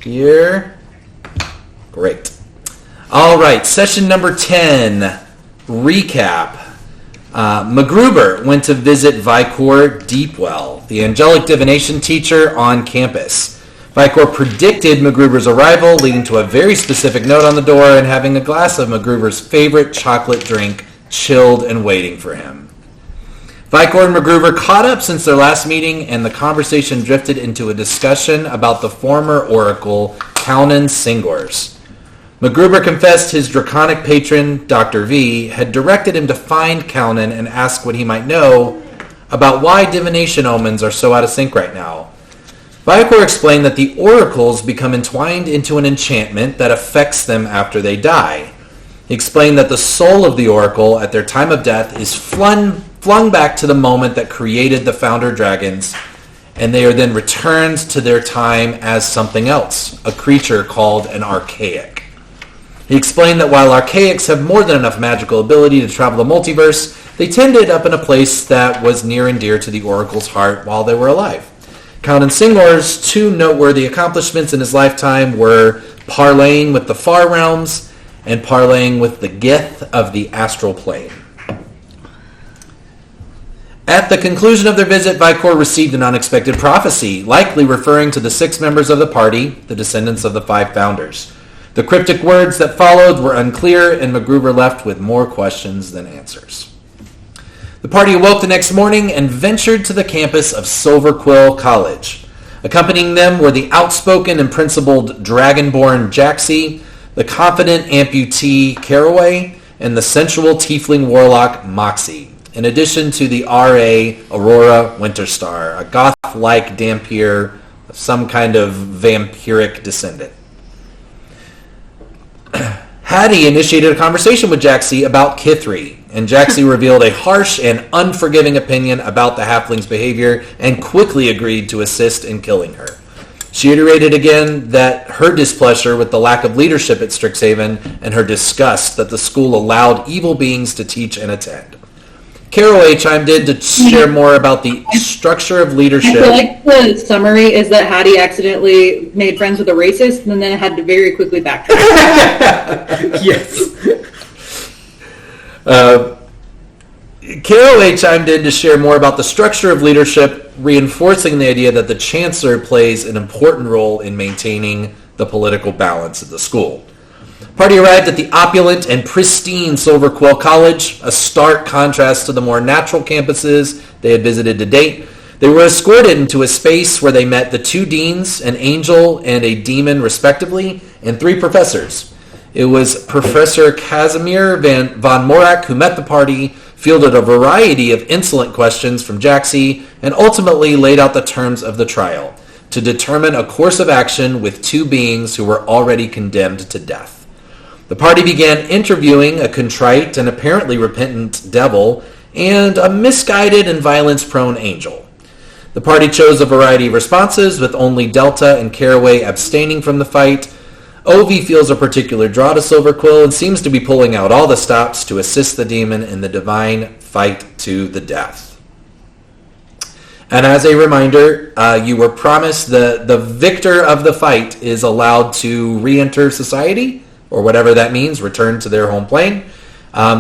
here. Great. All right, session number 10, recap. MacGruber went to visit Vicor Deepwell, the angelic divination teacher on campus. Vicor predicted MacGruber's arrival, leading to a very specific note on the door and having a glass of MacGruber's favorite chocolate drink chilled and waiting for him. Vicor and MacGruber caught up since their last meeting, and the conversation drifted into a discussion about the former Oracle, Kaunan Singors. MacGruber confessed his draconic patron, Dr. V, had directed him to find Kaunan and ask what he might know about why divination omens are so out of sync right now. Vicor explained that the oracles become entwined into an enchantment that affects them after they die. He explained that the soul of the oracle at their time of death is flung back to the moment that created the founder dragons, and they are then returned to their time as something else, a creature called an archaic. He explained that while archaics have more than enough magical ability to travel the multiverse, they tended up in a place that was near and dear to the oracle's heart while they were alive. Kaunan Singor's two noteworthy accomplishments in his lifetime were parlaying with the far realms and parlaying with the Gith of the astral plane. At the conclusion of their visit, Vicor received an unexpected prophecy, likely referring to the 6 members of the party, the descendants of the 5 founders. The cryptic words that followed were unclear, and MacGruber left with more questions than answers. The party awoke the next morning and ventured to the campus of Silverquill College. Accompanying them were the outspoken and principled Dragonborn Jaxie, the confident amputee Caraway, and the sensual tiefling warlock Moxie, in addition to the R.A. Aurora Winterstar, a goth-like Dhampir of some kind of vampiric descendant. Hattie initiated a conversation with Jaxie about Kithri, and Jaxie revealed a harsh and unforgiving opinion about the halfling's behavior and quickly agreed to assist in killing her. She iterated again that her displeasure with the lack of leadership at Strixhaven and her disgust that the school allowed evil beings to teach and attend. Caraway chimed in to share more about the structure of leadership. I feel like the summary is that Hattie accidentally made friends with a racist and then had to very quickly backtrack. Yes. Caraway chimed in to share more about the structure of leadership, reinforcing the idea that the Chancellor plays an important role in maintaining the political balance at the school. Party arrived at the opulent and pristine Silverquill College, a stark contrast to the more natural campuses they had visited to date. They were escorted into a space where they met the 2 deans, an angel and a demon respectively, and 3 professors. It was Professor Casimir von Morak who met the party, fielded a variety of insolent questions from Jaxie, and ultimately laid out the terms of the trial to determine a course of action with 2 beings who were already condemned to death. The party began interviewing a contrite and apparently repentant devil and a misguided and violence-prone angel. The party chose a variety of responses, with only Delta and Caraway abstaining from the fight. Ovi feels a particular draw to Silverquill and seems to be pulling out all the stops to assist the demon in the divine fight to the death. And as a reminder, you were promised the victor of the fight is allowed to re-enter society, or whatever that means, return to their home plane.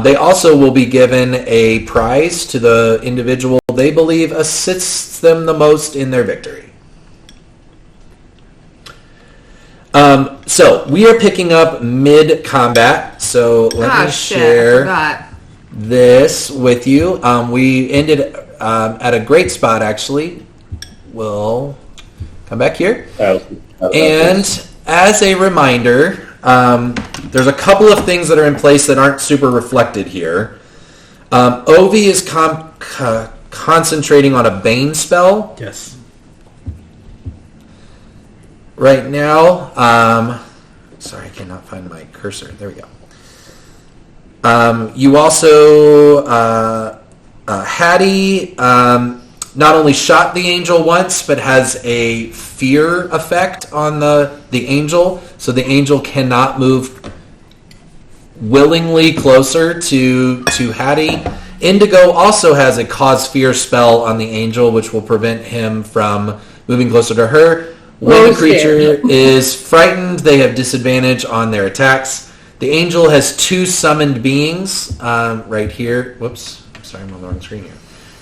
They also will be given a prize to the individual they believe assists them the most in their victory. So we are picking up mid-combat. So let me share this with you. We ended at a great spot, actually. We'll come back here. And as a reminder, there's a couple of things that are in place that aren't super reflected here. Ovi is concentrating on a Bane spell. Yes. Right now, sorry, I cannot find my cursor. There we go. You also, Hattie, not only shot the angel once, but has a fear effect on the angel, so the angel cannot move willingly closer to Hattie. Indigo also has a cause fear spell on the angel, which will prevent him from moving closer to her. When the Oh, creature is frightened, they have disadvantage on their attacks. The angel has 2 summoned beings right here. Whoops. Sorry, I'm on the wrong screen here.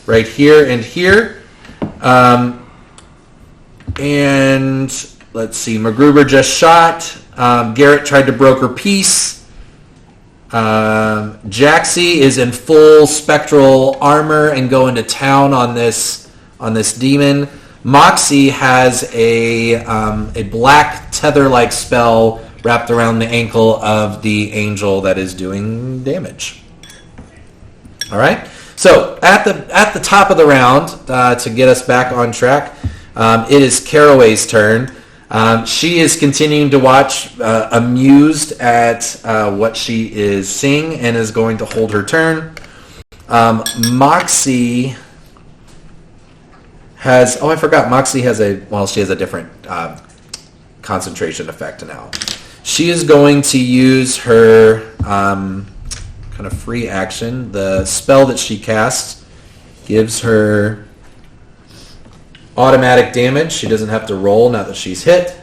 Right here and here. And let's see. MacGruber just shot. Garrett tried to broker peace. Jaxie is in full spectral armor and going to town on this demon. Moxie has a black tether-like spell wrapped around the ankle of the angel that is doing damage. All right. So at the top of the round, to get us back on track, it is Caraway's turn. She is continuing to watch, amused at what she is seeing, and is going to hold her turn. Moxie has... Oh, I forgot. Moxie has she has a different concentration effect now. She is going to use her kind of free action. The spell that she casts gives her automatic damage. She doesn't have to roll now that she's hit.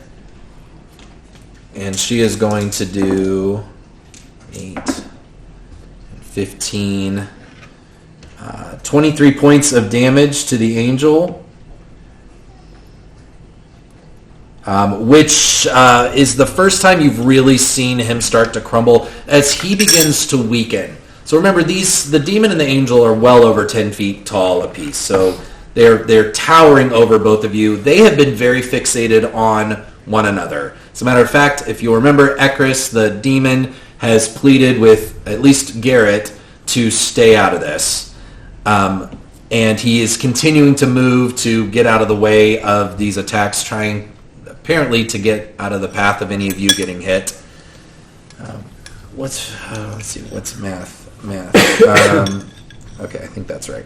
And she is going to do 8, 15, 23 points of damage to the angel. Which is the first time you've really seen him start to crumble as he begins to weaken. So remember, the demon and the angel are well over 10 feet tall apiece. So they're towering over both of you. They have been very fixated on one another. As a matter of fact, if you remember, Ekris, the demon, has pleaded with at least Garrett to stay out of this. And he is continuing to move to get out of the way of these attacks, trying apparently to get out of the path of any of you getting hit. Let's see, what's math? Okay, I think that's right.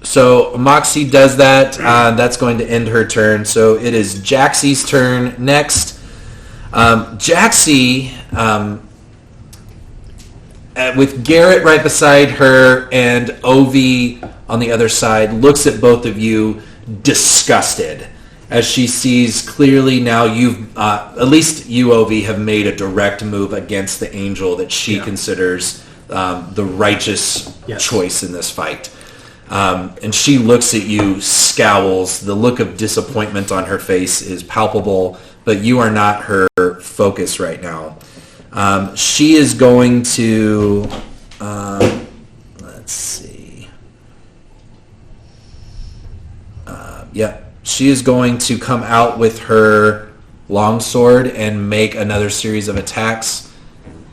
So Moxie does that. That's going to end her turn. So it is Jaxie's turn next. Jaxie, with Garrett right beside her and Ovi on the other side, looks at both of you disgusted as she sees clearly now you've, at least you, Ovi, have made a direct move against the angel that she considers the righteous choice in this fight. And she looks at you, scowls. The look of disappointment on her face is palpable, but you are not her focus right now. She is going to, let's see. She is going to come out with her longsword and make another series of attacks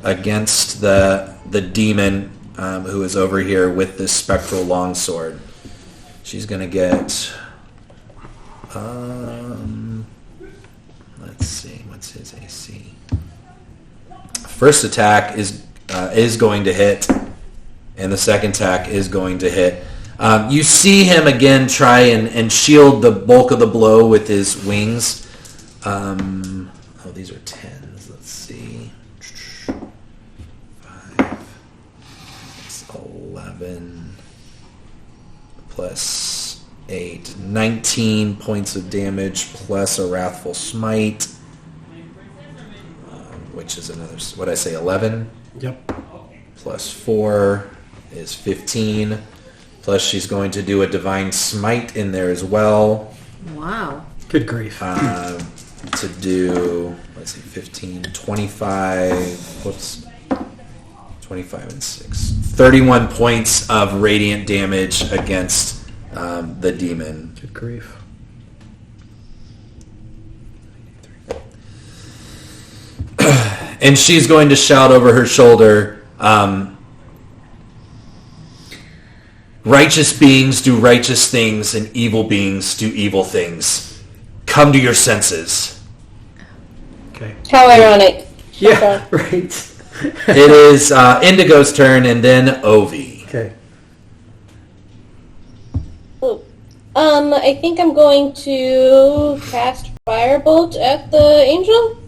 against the demon who is over here with this spectral longsword. She's going to get... let's see. What's his AC? First attack is going to hit, and the second attack is going to hit. You see him again try and shield the bulk of the blow with his wings. These are 10s. Let's see. 5, 11, plus 8. 19 points of damage plus a Wrathful Smite, which is another, what did I say, 11? Yep. Plus 4 is 15. Plus she's going to do a Divine Smite in there as well. Wow. Good grief. To do, let's see, 15, 25, whoops, 25 and 6. 31 points of radiant damage against the demon. Good grief. And she's going to shout over her shoulder, righteous beings do righteous things and evil beings do evil things. Come to your senses. Okay. How ironic. Yeah, right. It is Indigo's turn and then Ovi. Okay. I think I'm going to cast Firebolt at the angel.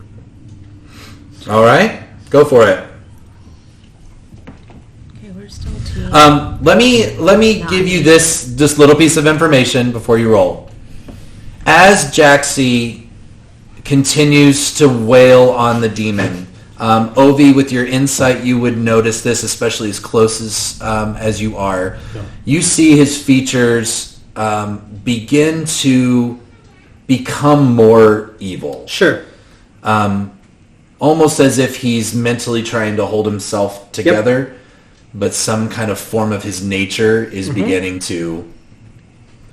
All right, go for it. Okay, we're still 2. Let me give you this just little piece of information before you roll. As Jaxie continues to wail on the demon, Ovi, with your insight, you would notice this, especially as close as you are. Yeah. You see his features begin to become more evil. Sure. Almost as if he's mentally trying to hold himself together, but some kind of form of his nature is beginning to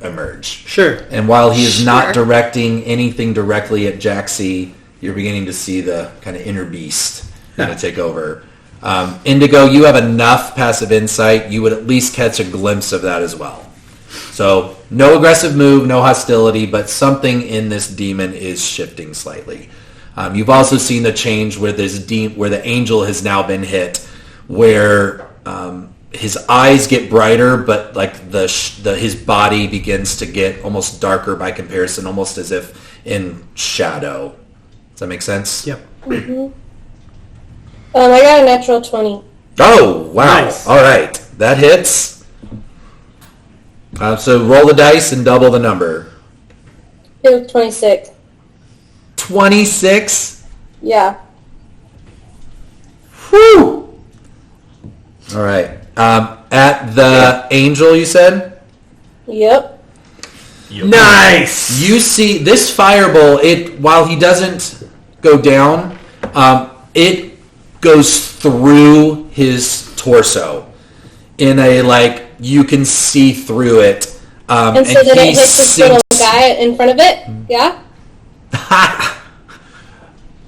emerge. Sure. And while he is not directing anything directly at Jaxie, you're beginning to see the kind of inner beast going to take over. Indigo, you have enough passive insight. You would at least catch a glimpse of that as well. So no aggressive move, no hostility, but something in this demon is shifting slightly. You've also seen the change where where the angel has now been hit, where his eyes get brighter, but like his body begins to get almost darker by comparison, almost as if in shadow. Does that make sense? Yep. Mm-hmm. I got a natural 20. Oh, wow. Nice. All right. That hits. So roll the dice and double the number. It was 26. 26? Yeah. Whew! All right. At the angel, you said? Yep. Nice. You see this fireball, while he doesn't go down, it goes through his torso in a, you can see through it. And so then it hits this little guy in front of it? Yeah?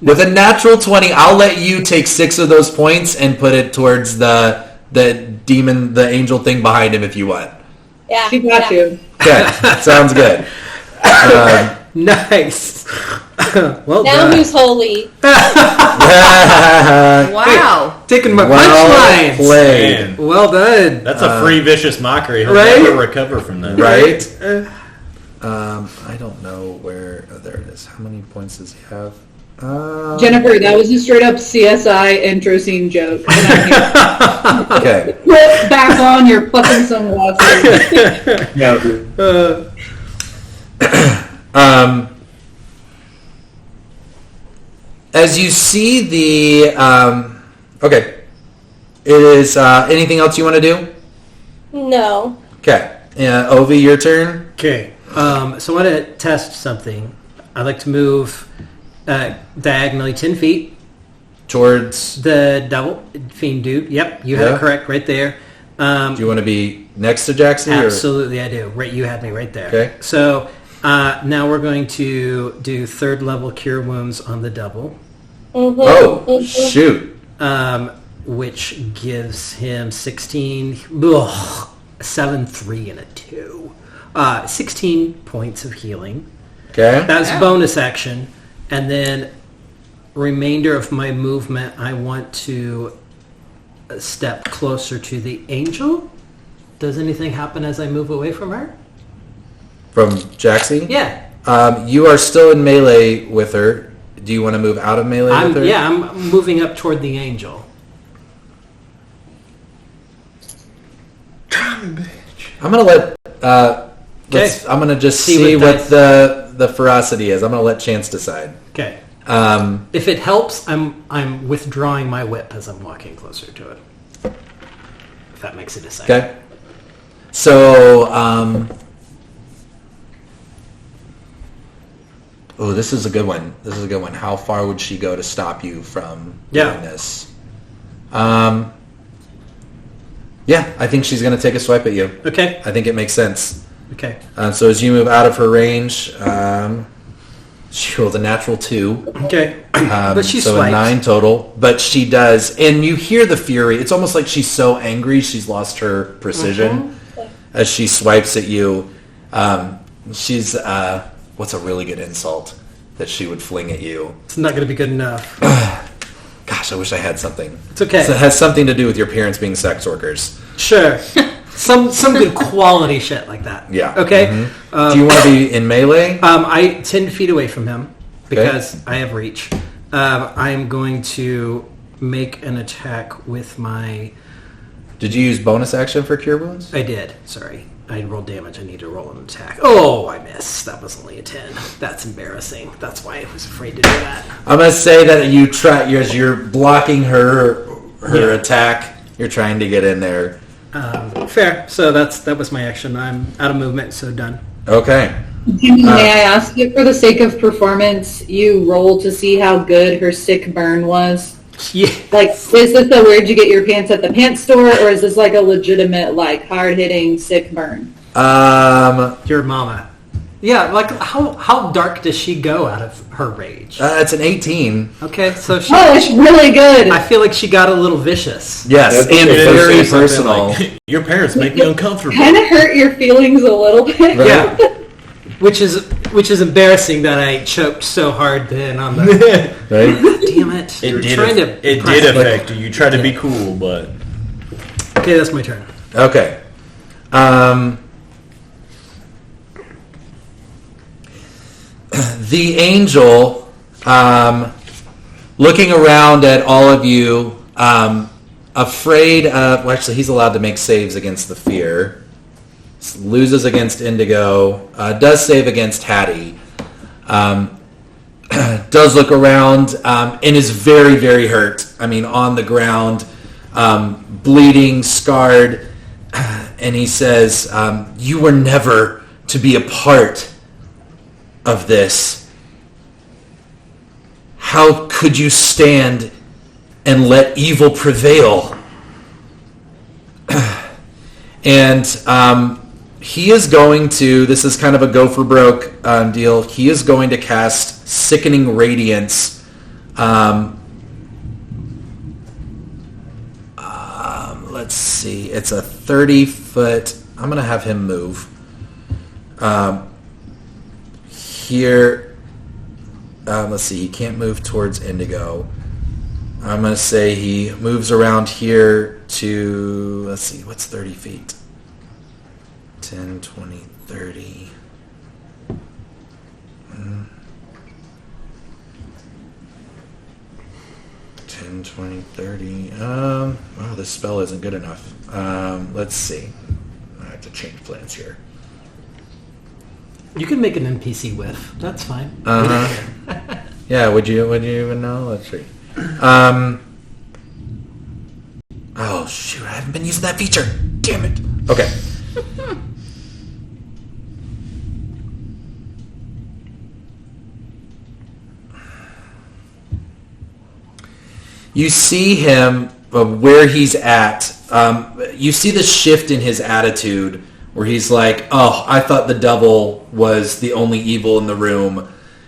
With a natural 20, I'll let you take 6 of those points and put it towards the demon, the angel thing behind him if you want. Yeah. She got you. Okay, sounds good. Nice. Well Now done. who's holy? Wow. Taking my Well punchlines. played. Man, Well done. that's a free vicious mockery. He'll Right? never recover from that. Right? I don't know where... Oh, there it is. How many points does he have? Jennifer, that was a straight up CSI intro scene joke. Okay. Put back on your fucking sunglasses. As you see the... okay. It is... anything else you want to do? No. Okay. Ovi, your turn. Okay. So I want to test something. I'd like to move diagonally 10 feet. Towards... The double fiend dude. Yep, you had Yeah. it correct right there. Do you want to be next to Jackson? Absolutely, I do. Right, you had me right there. Okay. So now we're going to do third level cure wounds on the double, Mm-hmm. Oh, shoot. which gives him 16, ugh, 7, 3, and a 2. 16 points of healing. Okay. That's bonus action. And then remainder of my movement, I want to step closer to the angel. Does anything happen as I move away from her? From Jaxie? Yeah. You are still in melee with her. Do you want to move out of melee with her? Yeah, I'm moving up toward the angel. I'm gonna let. I'm gonna just see what what the ferocity is. I'm gonna let Chance decide. Okay. Um, If it helps, I'm withdrawing my whip as I'm walking closer to it. If that makes it a second. okay. So, oh, this is a good one. This is a good one. How far would she go to stop you from doing this? Yeah, I think she's gonna take a swipe at you. Okay. I think it makes sense. Okay. So as you move out of her range, she rolled a natural 2. Okay. But she so swipes. a 9 total. But she does, and you hear the fury. It's almost like she's so angry she's lost her precision as she swipes at you. She's what's a really good insult that she would fling at you? It's not going to be good enough. Gosh, I wish I had something. It's okay. So it has something to do with your parents being sex workers. Sure. Some good quality shit like that. Yeah. Okay. Mm-hmm. Do you want to be in melee? I 10 feet away from him because I have reach. I am going to make an attack with my... Did you use bonus action for cure wounds? I did. Sorry. I rolled damage. I need to roll an attack. Oh, I missed. That was only a 10. That's embarrassing. That's why I was afraid to do that. I'm gonna say that you try as you're blocking her attack. You're trying to get in there. Fair. So that was my action. I'm out of movement, so done. Okay. May I ask you, for the sake of performance, you roll to see how good her sick burn was? Yeah. Like, is this a where'd you get your pants at the pants store, or is this like a legitimate, like, hard-hitting sick burn? Your mama. Yeah, like how dark does she go out of her rage? It's an 18. Okay, so she, Oh, it's really good. I feel like she got a little vicious. Yes, and very personal. Like, your parents make me uncomfortable. Kind of hurt your feelings a little bit. Right. Yeah. Which is embarrassing that I choked so hard then on the. Right? Damn it! It You're did. trying to It press did me. affect you. You tried to be cool, but Okay, that's my turn. Okay. The angel, looking around at all of you, afraid of... Well, actually, he's allowed to make saves against the fear. Loses against Indigo. Does save against Hattie. Does look around and is very, very hurt. I mean, on the ground, bleeding, scarred. And he says, you were never to be a part of this. How could you stand and let evil prevail? And he is going to, this is kind of a go for broke deal, he is going to cast Sickening Radiance. Let's see, it's a 30-foot, I'm going to have him move. Here, let's see, he can't move towards Indigo. I'm going to say he moves around here to, let's see, what's 30 feet? 10, 20, 30. 10, 20, 30. Well, this spell isn't good enough. Let's see. I have to change plans here. You can make an NPC whiff. That's fine. Yeah, would you even know? Let's see. Oh, shoot. I haven't been using that feature. Damn it. Okay. You see him where he's at. You see the shift in his attitude where he's like, oh, I thought the devil was the only evil in the room.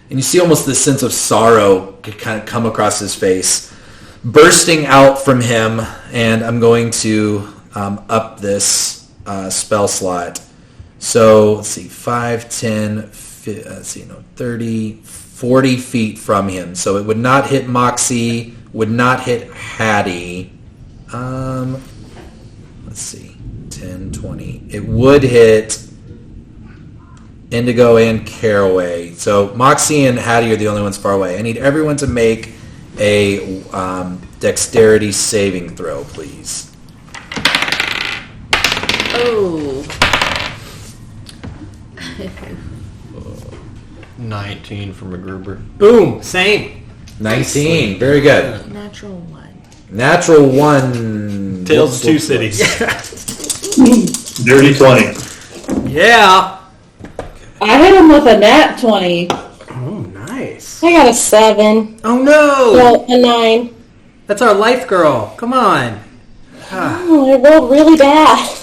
And you see almost this sense of sorrow kind of come across his face, bursting out from him. And I'm going to up this spell slot. So let's see, 5, 10, 30, 40 feet from him. So it would not hit Moxie, would not hit Hattie. Let's see, 10, 20. It would hit Indigo and Caraway. So Moxie and Hattie are the only ones far away. I need everyone to make a dexterity saving throw, please. Oh. 19 from a Gruber. Boom. Same. 19. Very good. Natural one. Natural 1. Tales of Two Cities. Dirty 20. Yeah. I hit him with a nat 20. Oh, nice. I got a 7. Oh no. Well, a 9. That's our life girl. Come on. Oh, I rolled really bad.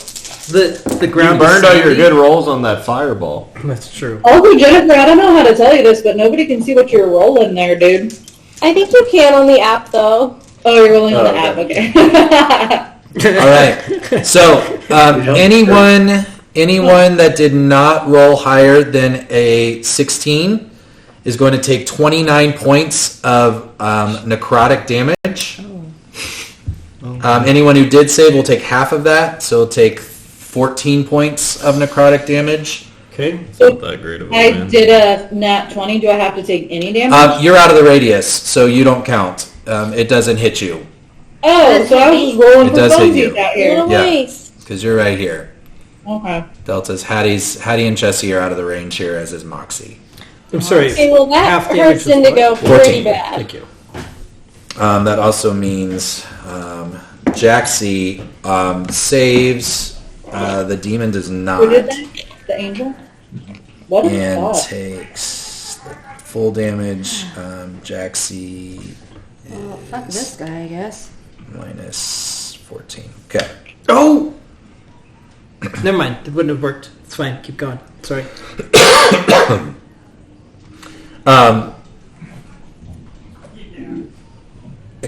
The You ground burned is all your sandy. good rolls on that fireball. That's true. Also, Jennifer, I don't know how to tell you this, but nobody can see what you're rolling there, dude. I think you can on the app, though. Oh, you're rolling on the okay. app, okay. All right. So anyone that did not roll higher than a 16 is going to take 29 points of necrotic damage. Anyone who did save will take half of that, so it'll take 14 points of necrotic damage. Okay. It's not that great of a I win. did a nat 20. Do I have to take any damage? You're out of the radius, so you don't count. It doesn't hit you Oh, so I was just rolling It for does hit funsies you. out here. Little Yeah. waste. because you're right here. Okay. Delta's Hattie and Chessie are out of the range here, as is Moxie. I'm sorry. Okay, well that half damage hurts was Indigo what? pretty 14. bad. Thank you. That also means Jaxie Who saves. The demon does not. did that? The angel? What is And that? takes the full damage. Jaxie Well, fuck this guy, I guess. minus 14. Okay. Oh! Never mind. It wouldn't have worked. It's fine. Keep going. Sorry.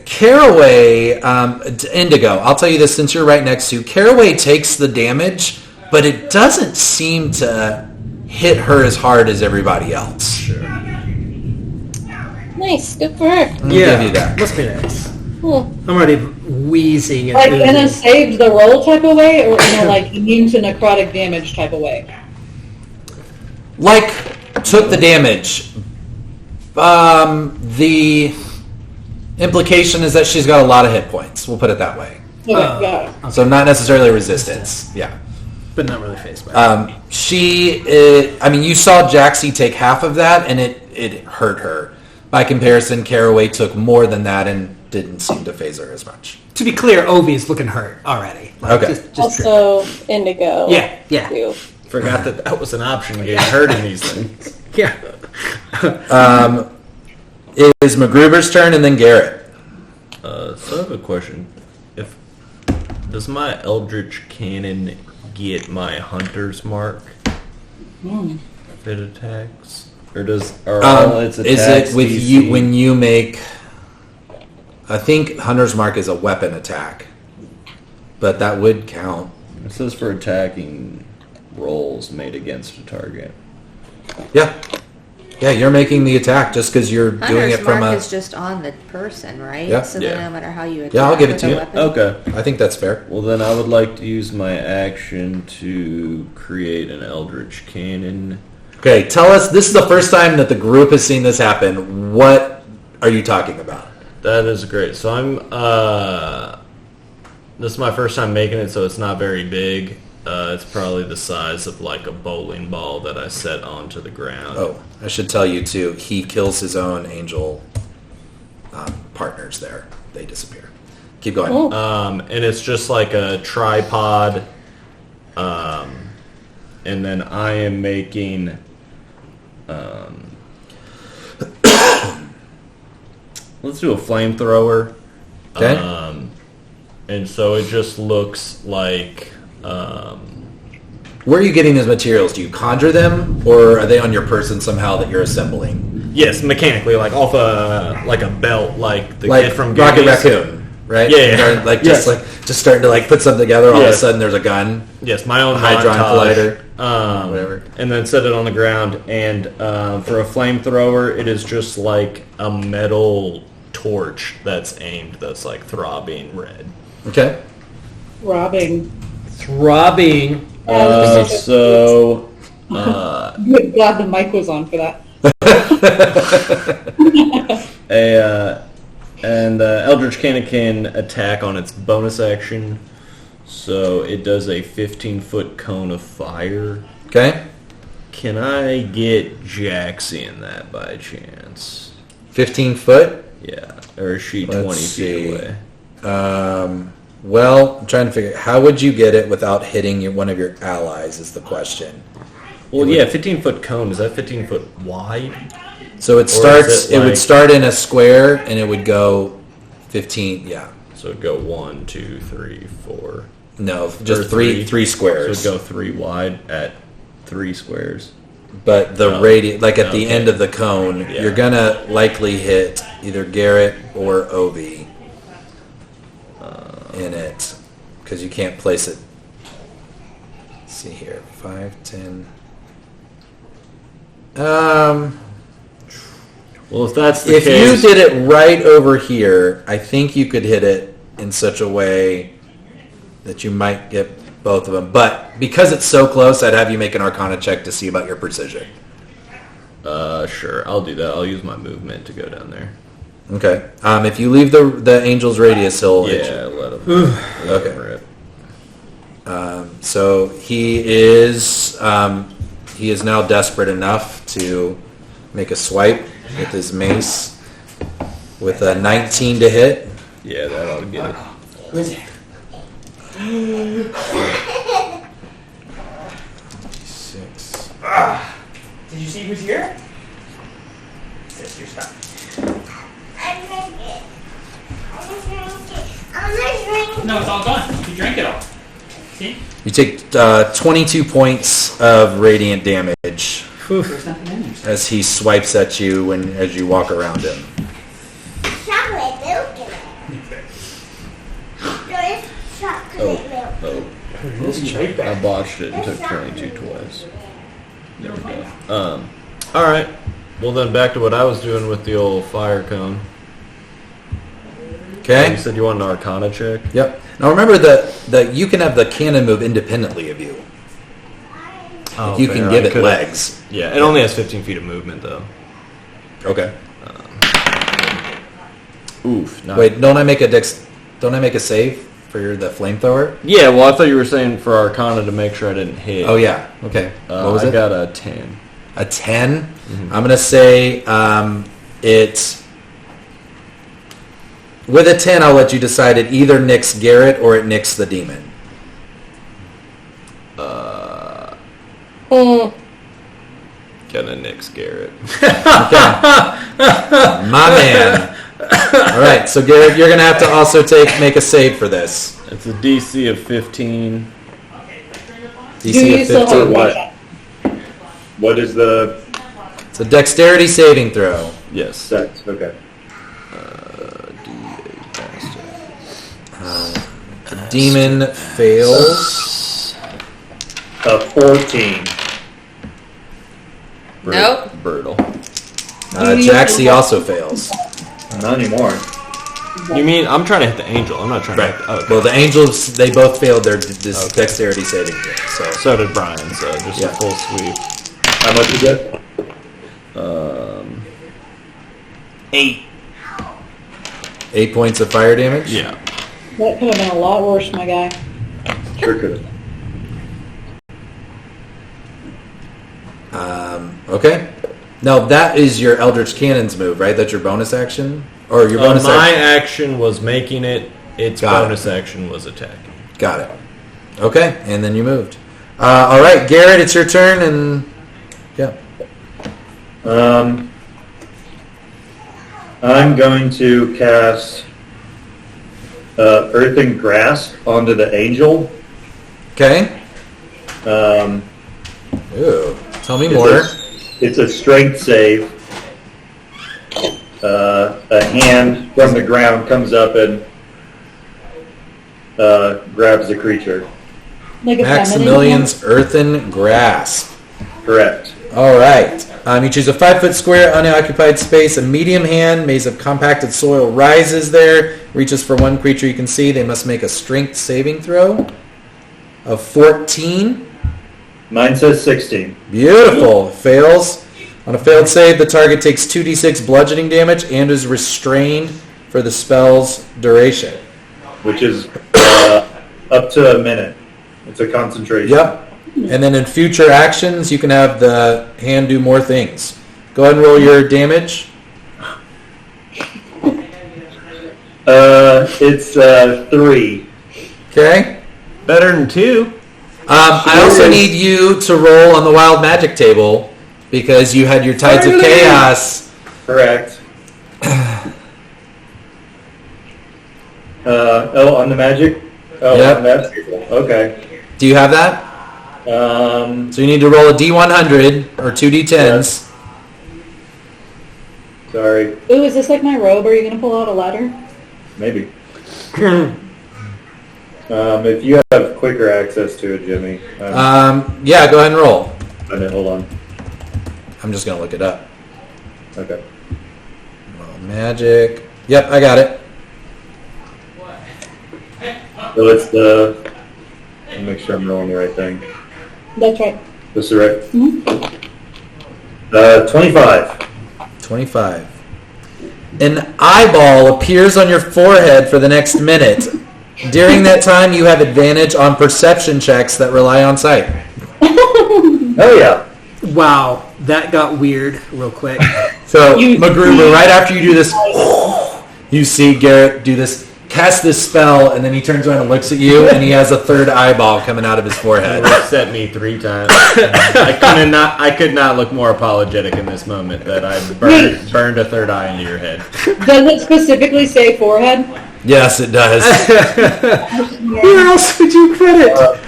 Caraway, Indigo, I'll tell you this since you're right next to Caraway takes the damage, but it doesn't seem to hit her as hard as everybody else. Sure. Nice, good for her. I'll give you that. Must be nice. Cool. I'm already wheezing and Like in a oozing. saved the roll type of way, or in a like immune to necrotic damage type of way? Like, took the damage. The implication is that she's got a lot of hit points. We'll put it that way. Okay, got it. So not necessarily resistance. Yeah. But not really phased by it. I mean, you saw Jaxie take half of that, and it hurt her. By comparison, Caraway took more than that and didn't seem to phase her as much. To be clear, Ovi is looking hurt already. Okay. Just Also, Indigo. Yeah. Too. Forgot that was an option getting hurt in these things. Yeah. It is MacGruber's turn, and then Garrett. So I have a question. Does my Eldritch Cannon get my Hunter's Mark if it attacks? Or are all its attacks Is it with DC? you when you make? I think Hunter's Mark is a weapon attack, but that would count. It says for attacking rolls made against a target. Yeah, you're making the attack just because you're doing Hunter's it from mark a. is just on the person, right? Yeah. So Yeah. then no matter how you attack Yeah, I'll give it with to a you. weapon, Okay. I think that's fair. Well, then I would like to use my action to create an Eldritch Cannon. Okay, tell us. This is the first time that the group has seen this happen. What are you talking about? That is great. So this is my first time making it, so it's not very big. It's probably the size of like a bowling ball that I set onto the ground. Oh, I should tell you too. He kills his own angel partners. There, they disappear. Keep going. Oh. And it's just like a tripod. And then I am making. Let's do a flamethrower. Okay. And so it just looks like. Where are you getting these materials? Do you conjure them, or are they on your person somehow that you're assembling? Yes, mechanically, like off like a belt, like the Like kid from Rocket Goonies. Raccoon, right? Yeah. Like Yes. just starting to like put something together. All of a Yes. sudden, there's a gun. Yes, my own Hydron montage. collider. Whatever. And then set it on the ground. And for a flamethrower, it is just like a metal torch that's aimed, that's like throbbing red. Okay. Robbing. Throbbing. So Good glad the mic was on for that. and Eldritch Cannon can attack on its bonus action. So it does a 15-foot cone of fire. Okay. Can I get Jaxie in that by chance? 15 foot. Yeah. Or is she Let's 20 see. feet away? Well, I'm trying to figure how would you get it without hitting one of your allies is the question. Well, yeah, 15-foot cone. Is that 15 foot wide? So it starts. it It would like- start in a square, and it would go 15. Yeah. So it'd go 1, 2, 3, 4. No, Or just three So squares. it'd go 3 wide at 3 squares. But the Oh, radius, like at the okay. end of the cone, Yeah. you're gonna likely hit either Garrett or Obi in it, because you can't place it. Let's see here, 5, 10. Well, if that's the If case, you did it right over here, I think you could hit it in such a way that you might get both of them. But because it's so close, I'd have you make an Arcana check to see about your precision. sure, I'll do that. I'll use my movement to go down there. Okay. If you leave the angel's radius, he'll hit you. Yeah, let him Okay. rip. So he is now desperate enough to make a swipe with his mace with a 19 to hit. Yeah, that ought to get it. Who is it? 6. Did you see who's here? Yes, you're stuck. No, it's all gone. You drank it all. See? You take 22 points of radiant damage There's nothing in there. as he swipes at you as you walk around him. Chocolate milk in it. There's chocolate milk. Oh, Right back. I botched it and took 22 twice. There we go. All right. Well, then back to what I was doing with the old fire cone. Okay? You said you want an Arcana check? Yep. Now remember that you can have the cannon move independently of you. Oh, You can give it legs. Yeah, it only has 15 feet of movement, though. Okay. Oof. Wait, don't I make a save for the flamethrower? Yeah, well, I thought you were saying for Arcana to make sure I didn't hit. Oh yeah. Okay. What was I it? got a 10. A 10? I'm gonna say it. With a 10, I'll let you decide it either nicks Garrett or it nicks the demon. Gonna nix Garrett. My man. All right, so Garrett, you're gonna have to also make a save for this. It's a DC of 15. Do DC you of still 15. have What? What is the It's a dexterity saving throw. Yes. sex? Okay. The demon fails. 14. Nope. Brutal. Jaxie also fails. Not anymore. You mean I'm trying to hit the angel? I'm not trying to hit the, okay. Well, the angels, they both failed their dexterity saving throw. So So did Brian, so just Yeah. a full sweep. How much is it? 8. 8 points of fire damage. Yeah. That could have been a lot worse, my guy. Sure could. Okay. Now that is your Eldritch Cannon's move, right? That's your bonus action, or your bonus My action. action was making it. Its Got it. bonus action was attacking. Got it. Okay, and then you moved. All right, Garrett, it's your turn, and yeah. I'm going to cast Earthen Grasp onto the angel. Okay. Um, Ooh. Tell me it's more. it's a strength save. A hand from the ground comes up and grabs the creature. Like a Maximilian's Earthen Grasp. Correct. All right. You choose a 5-foot square unoccupied space. A medium hand, maze of compacted soil rises there. Reaches for one creature you can see. They must make a strength saving throw of 14. Mine says 16. Beautiful. Fails. On a failed save, the target takes 2d6 bludgeoning damage and is restrained for the spell's duration. Which is up to a minute. It's a concentration. Yep. And then in future actions, you can have the hand do more things. Go ahead and roll your damage. It's 3. Okay. Better than 2. I also need you to roll on the wild magic table because you had your Tides of Chaos. Correct. On the magic? Oh, Yep. on that table. Okay. Do you have that? So you need to roll a D100 or 2D10s. Sorry. Ooh, is this like my robe? Are you going to pull out a ladder? Maybe. If you have quicker access to it, Jimmy. Yeah, go ahead and roll. Hold on. I'm just going to look it up. Okay. Wild magic. Yep, I got it. So it's the... Let me make sure I'm rolling the right thing. That's right. This is right? 25. 25. An eyeball appears on your forehead for the next minute. During that time, you have advantage on perception checks that rely on sight. Oh yeah. Wow, that got weird real quick. So, MacGruber, right after you do this, you see Garrett do this, cast this spell, and then he turns around and looks at you, and he has a third eyeball coming out of his forehead. It upset me 3 times. I could not look more apologetic in this moment that I burned a third eye into your head. Does it specifically say forehead? Yes, it does. Where else would you put it?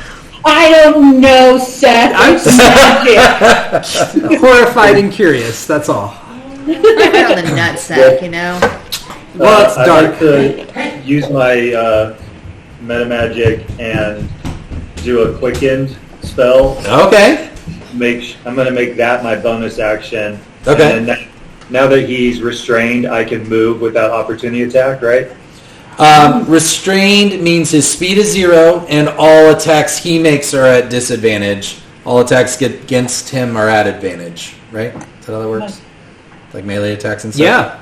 I don't know, Seth. It's magic. Horrified and curious, that's all. Right around the nutsack, you know? Well, it's I'd dark. like to use my metamagic and do a quickened spell. Okay. I'm going to make that my bonus action. Okay. And then now that he's restrained, I can move without opportunity attack, right? Restrained means his speed is 0, and all attacks he makes are at disadvantage. All attacks against him are at advantage, right? Is that how that works? Like melee attacks and stuff? Yeah.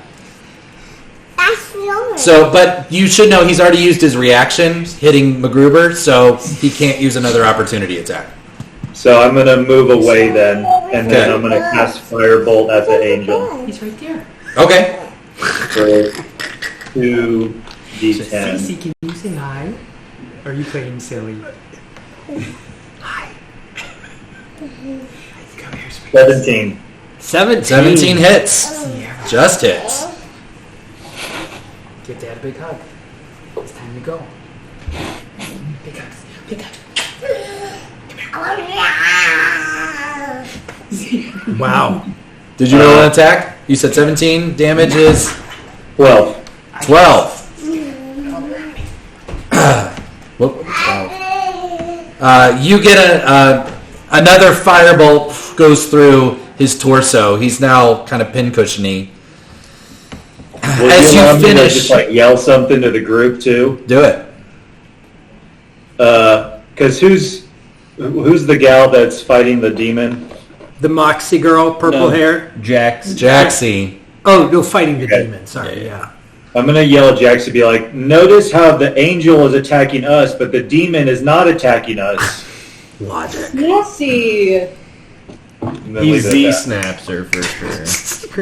That's wrong. So, but you should know he's already used his reaction, hitting MacGruber, so he can't use another opportunity attack. So I'm going to move away then, and then Okay. I'm going to cast Firebolt at the angel He's right there. Okay. for 2d10. Cece, can you say hi? Or are you playing silly? Hi. Come here, sweetie. 17. 17 hits. Just hits. Give Dad a big hug. It's time to go. Big hugs. Big hugs. Wow. Did you roll an attack? You said 17. Damage is 12. 12. Whoop, 12. You get another firebolt goes through his torso. He's now kind of pincushiony. Will As you allow you me to finish, just like yell something to the group too? do it. Because who's the gal that's fighting the demon? The Moxie girl, purple No. hair. Jax. Jaxie. Oh, no, fighting the Okay. demon. Sorry, yeah. I'm gonna yell at Jax to be like, notice how the angel is attacking us, but the demon is not attacking us. Logic. Messy. And then He leave it at Z that. snaps her for sure.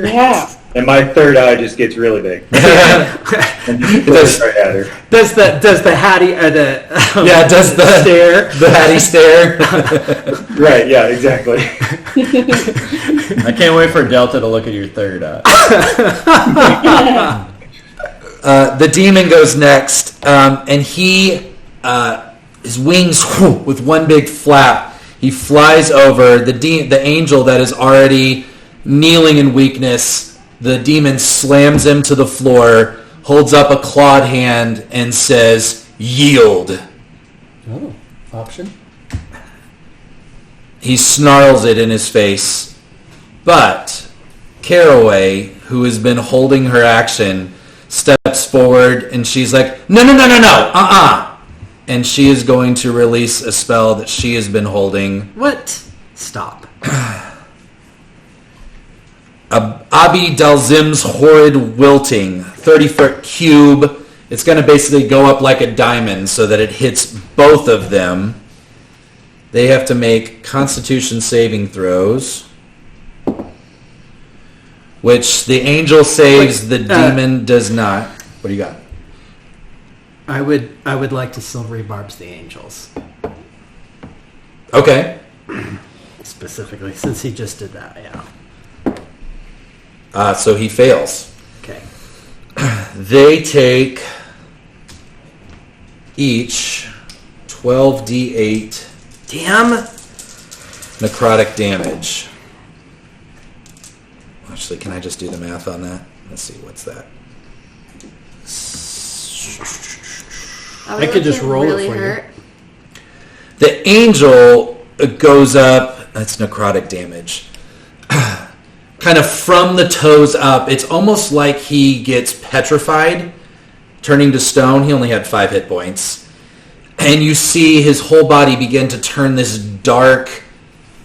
Yeah. And my third eye just gets really big. And just looks right at her. Does the Hattie the Yeah, does the stare? the Hattie stare? Right, yeah, exactly. I can't wait for Delta to look at your third eye. The demon goes next, and he his wings with one big flap. He flies over the angel that is already kneeling in weakness. The demon slams him to the floor, holds up a clawed hand, and says, "Yield." Oh, option. He snarls it in his face. But Caraway, who has been holding her action, steps forward and she's like, no, and she is going to release a spell that she has been holding. What? Stop. Abi Dalzim's Horrid Wilting, 30-foot cube. It's going to basically go up like a diamond so that it hits both of them. They have to make Constitution saving throws, which the angel saves, the demon does not. What do you got? I would like to silvery barbs the angels. Okay. Specifically, since he just did that, yeah. So he fails. Okay. They take each 12d8 Damn. necrotic damage. Actually, can I just do the math on that? Let's see, what's that? I could just roll it really for you. hurt. The angel goes up. That's necrotic damage. Kind of from the toes up. It's almost like he gets petrified, turning to stone. He only had 5 hit points. And you see his whole body begin to turn this dark,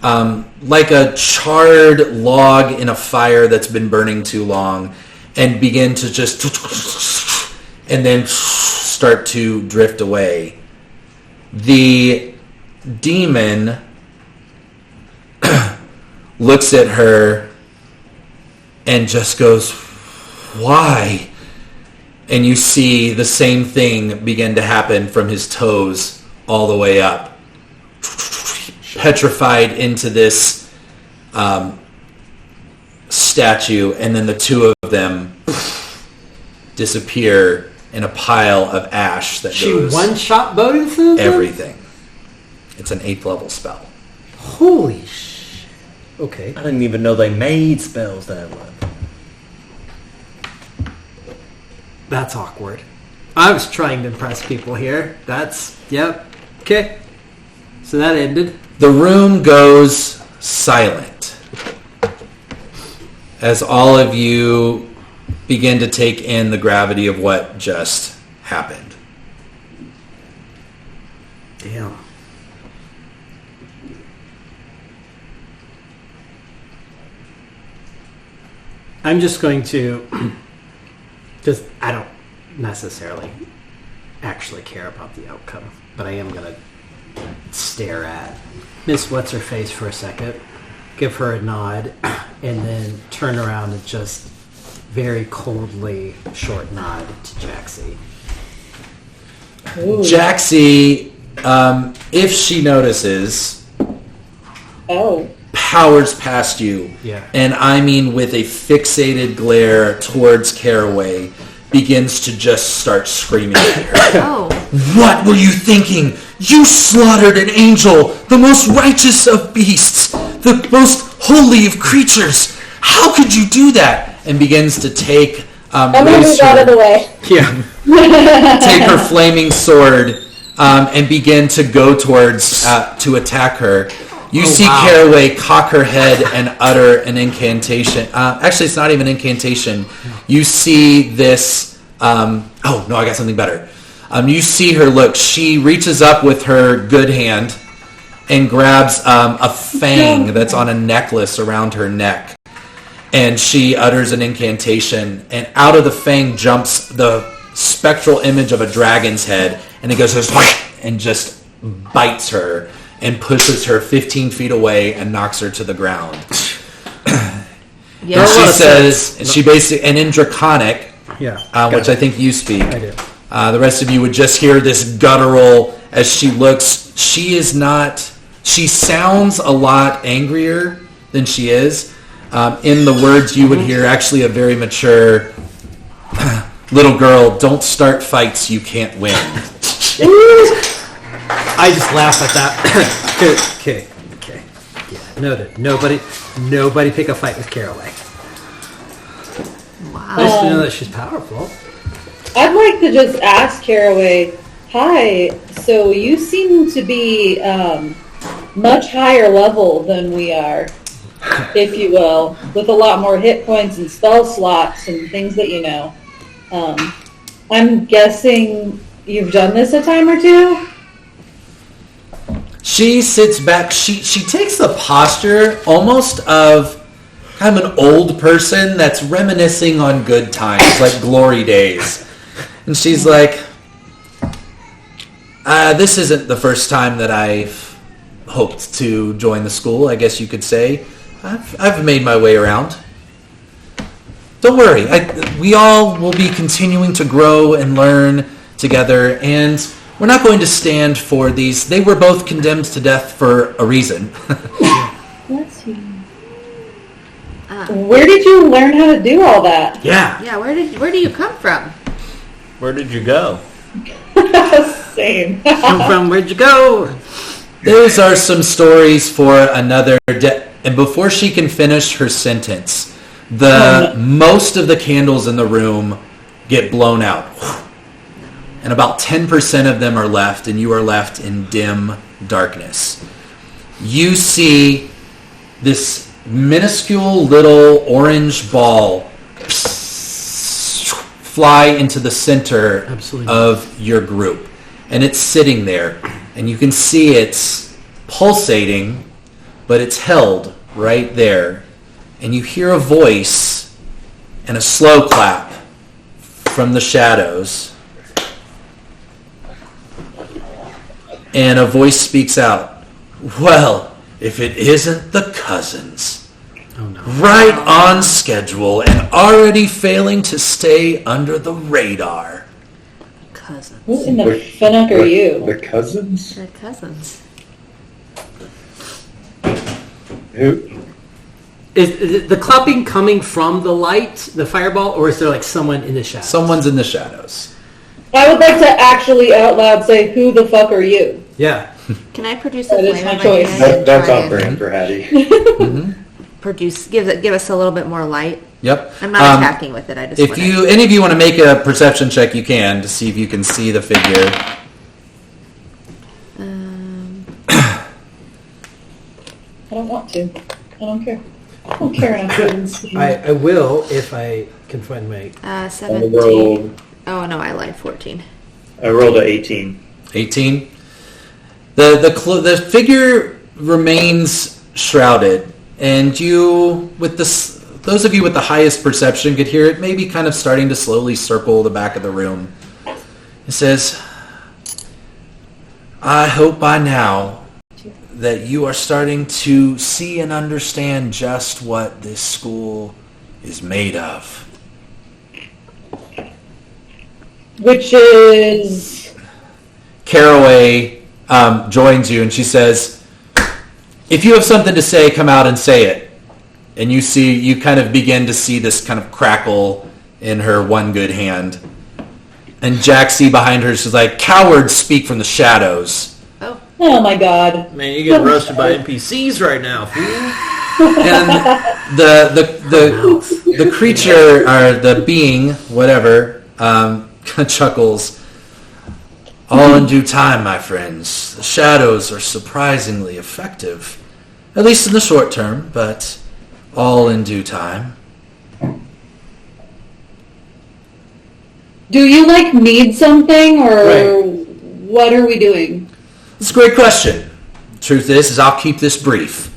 like a charred log in a fire that's been burning too long, and begin to just, and then start to drift away. The demon looks at her and just goes, "Why?" And you see the same thing begin to happen from his toes all the way up. Petrified into this statue, and then the two of them disappear in a pile of ash that She goes one-shot both of them? everything. It's an 8th level spell. Holy sh... Okay. I didn't even know they made spells that way. That's awkward. I was trying to impress people here. Yep. Okay. So that ended. The room goes silent as all of you begin to take in the gravity of what just happened. Damn. I'm just going to... I don't necessarily actually care about the outcome, but I am going to stare at Miss What's-Her-Face for a second, give her a nod, and then turn around and just very coldly short nod to Jaxie. Jaxie, if she notices, powers past you. Yeah. And I mean with a fixated glare towards Caraway, begins to just start screaming at her. Oh. What were you thinking? You slaughtered an angel, the most righteous of beasts, the most holy of creatures. How could you do that? And begins to take I'm going to move out of the way. Yeah. take her flaming sword and begin to go towards to attack her. You see Caraway cock her head and utter an incantation. Actually, it's not even an incantation. You see this... I got something better. You see her look. She reaches up with her good hand and grabs a fang that's on a necklace around her neck. And she utters an incantation. And out of the fang jumps the spectral image of a dragon's head. And it goes and just bites her and pushes her 15 feet away and knocks her to the ground. Yeah. And she says, she basically, and in Draconic, which I think you speak, I do. the rest of you would just hear this guttural as she looks. She sounds a lot angrier than she is. In the words you would hear, actually a very mature little girl, don't start fights you can't win. I just laugh at that. Okay. Yeah, noted. Nobody pick a fight with Caraway. Wow. Nice to know that she's powerful. I'd like to just ask Caraway, hi, so you seem to be much higher level than we are, if you will, with a lot more hit points and spell slots and things that you know. I'm guessing you've done this a time or two? She sits back. She takes the posture almost of kind of an old person that's reminiscing on good times, like glory days. And she's like, this isn't the first time that I've hoped to join the school, I guess you could say. I've made my way around. Don't worry. We all will be continuing to grow and learn together, and we're not going to stand for these. They were both condemned to death for a reason. Bless you. Where did you learn how to do all that? Yeah. Where do you come from? Where did you go? Same. Come from, where'd you go? Those are some stories for another day. And before she can finish her sentence, most of the candles in the room get blown out. And about 10% of them are left, and you are left in dim darkness. You see this minuscule little orange ball fly into the center of your group. And it's sitting there. And you can see it's pulsating, but it's held right there. And you hear a voice and a slow clap from the shadows. and a voice speaks out. Well, if it isn't the cousins. Oh no. Right on schedule and already failing to stay under the radar. Cousins. Who in the finnuck are you? The cousins? They're cousins. Who? Is the clapping coming from the light, the fireball, or is there like someone in the shadows? Someone's in the shadows. I would like to actually out loud say, who the fuck are you? Yeah. Can I produce a That is flame my in my choice. hand? That's Try on to brand for Hattie. give us a little bit more light. Yep. I'm not attacking with it. I just If wanna- you any of you want to make a perception check, you can to see if you can see the figure. I don't want to. I don't care. I don't care enough to see. I will if I can find my. 17. Oh no, I lied. 14. I rolled a 18. 18. The figure remains shrouded, and you, with those of you with the highest perception, could hear it maybe kind of starting to slowly circle the back of the room. It says, "I hope by now that you are starting to see and understand just what this school is made of." Which is... Caraway joins you and she says, "If you have something to say, come out and say it." And you kind of begin to see this kind of crackle in her one good hand. And Jaxie behind her is like, "Cowards speak from the shadows." Oh my god. Man, you're getting roasted by NPCs right now, fool. And the creature, or the being, whatever, chuckles. "All in due time, my friends. The shadows are surprisingly effective. At least in the short term, but all in due time." Do you, need something, or Right. what are we doing? It's a great question. Truth is I'll keep this brief.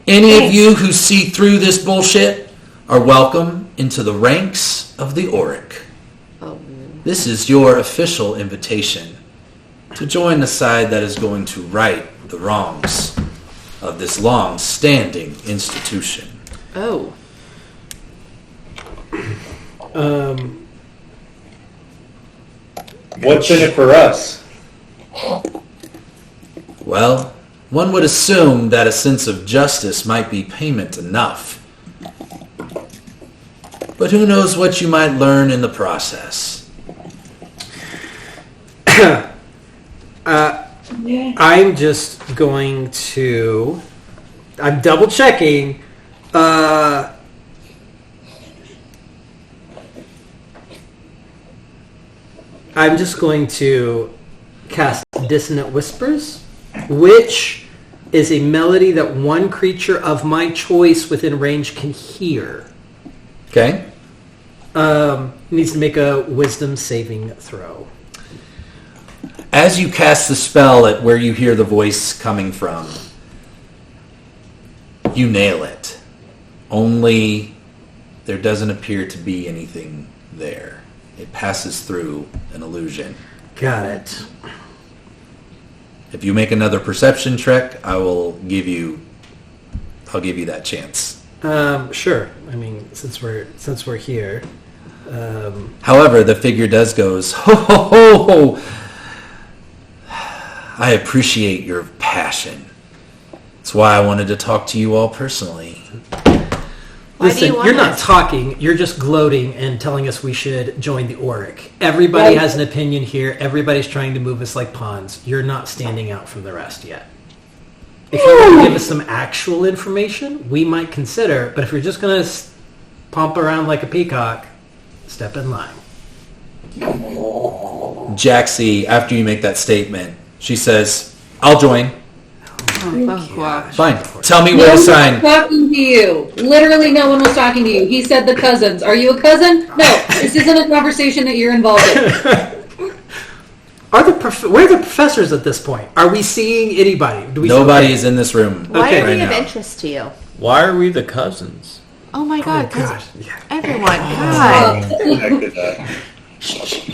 Any of you who see through this bullshit are welcome into the ranks of the Oriq. This is your official invitation to join the side that is going to right the wrongs of this long-standing institution. Oh. What's in it for us? Well, one would assume that a sense of justice might be payment enough. But who knows what you might learn in the process. I'm just going to. I'm double checking. I'm just going to cast Dissonant Whispers, which is a melody that one creature of my choice within range can hear. Okay? Needs to make a Wisdom saving throw. As you cast the spell at where you hear the voice coming from, you nail it. Only there doesn't appear to be anything there. It passes through an illusion. Got it. If you make another perception check, I'll give you that chance. Sure. I mean, since we're here. However, the figure does goes, "Ho ho ho ho! I appreciate your passion. That's why I wanted to talk to you all personally." Listen, you're not talking. You're just gloating and telling us we should join the Oriq. Everybody has an opinion here. Everybody's trying to move us like pawns. You're not standing out from the rest yet. If you want to give us some actual information, we might consider. But if you're just going to pump around like a peacock, step in line. Jaxie, after you make that statement, she says, "I'll join." Fine. Tell me where to sign. No one was talking to you. Literally no one was talking to you. He said the cousins. Are you a cousin? No. This isn't a conversation that you're involved in. Where are the professors at this point? Are we seeing anybody? Nobody is in this room. Why Okay. are we right of now. interest to you? Why are we the cousins? Oh my god, gosh. everyone, God. Connected that.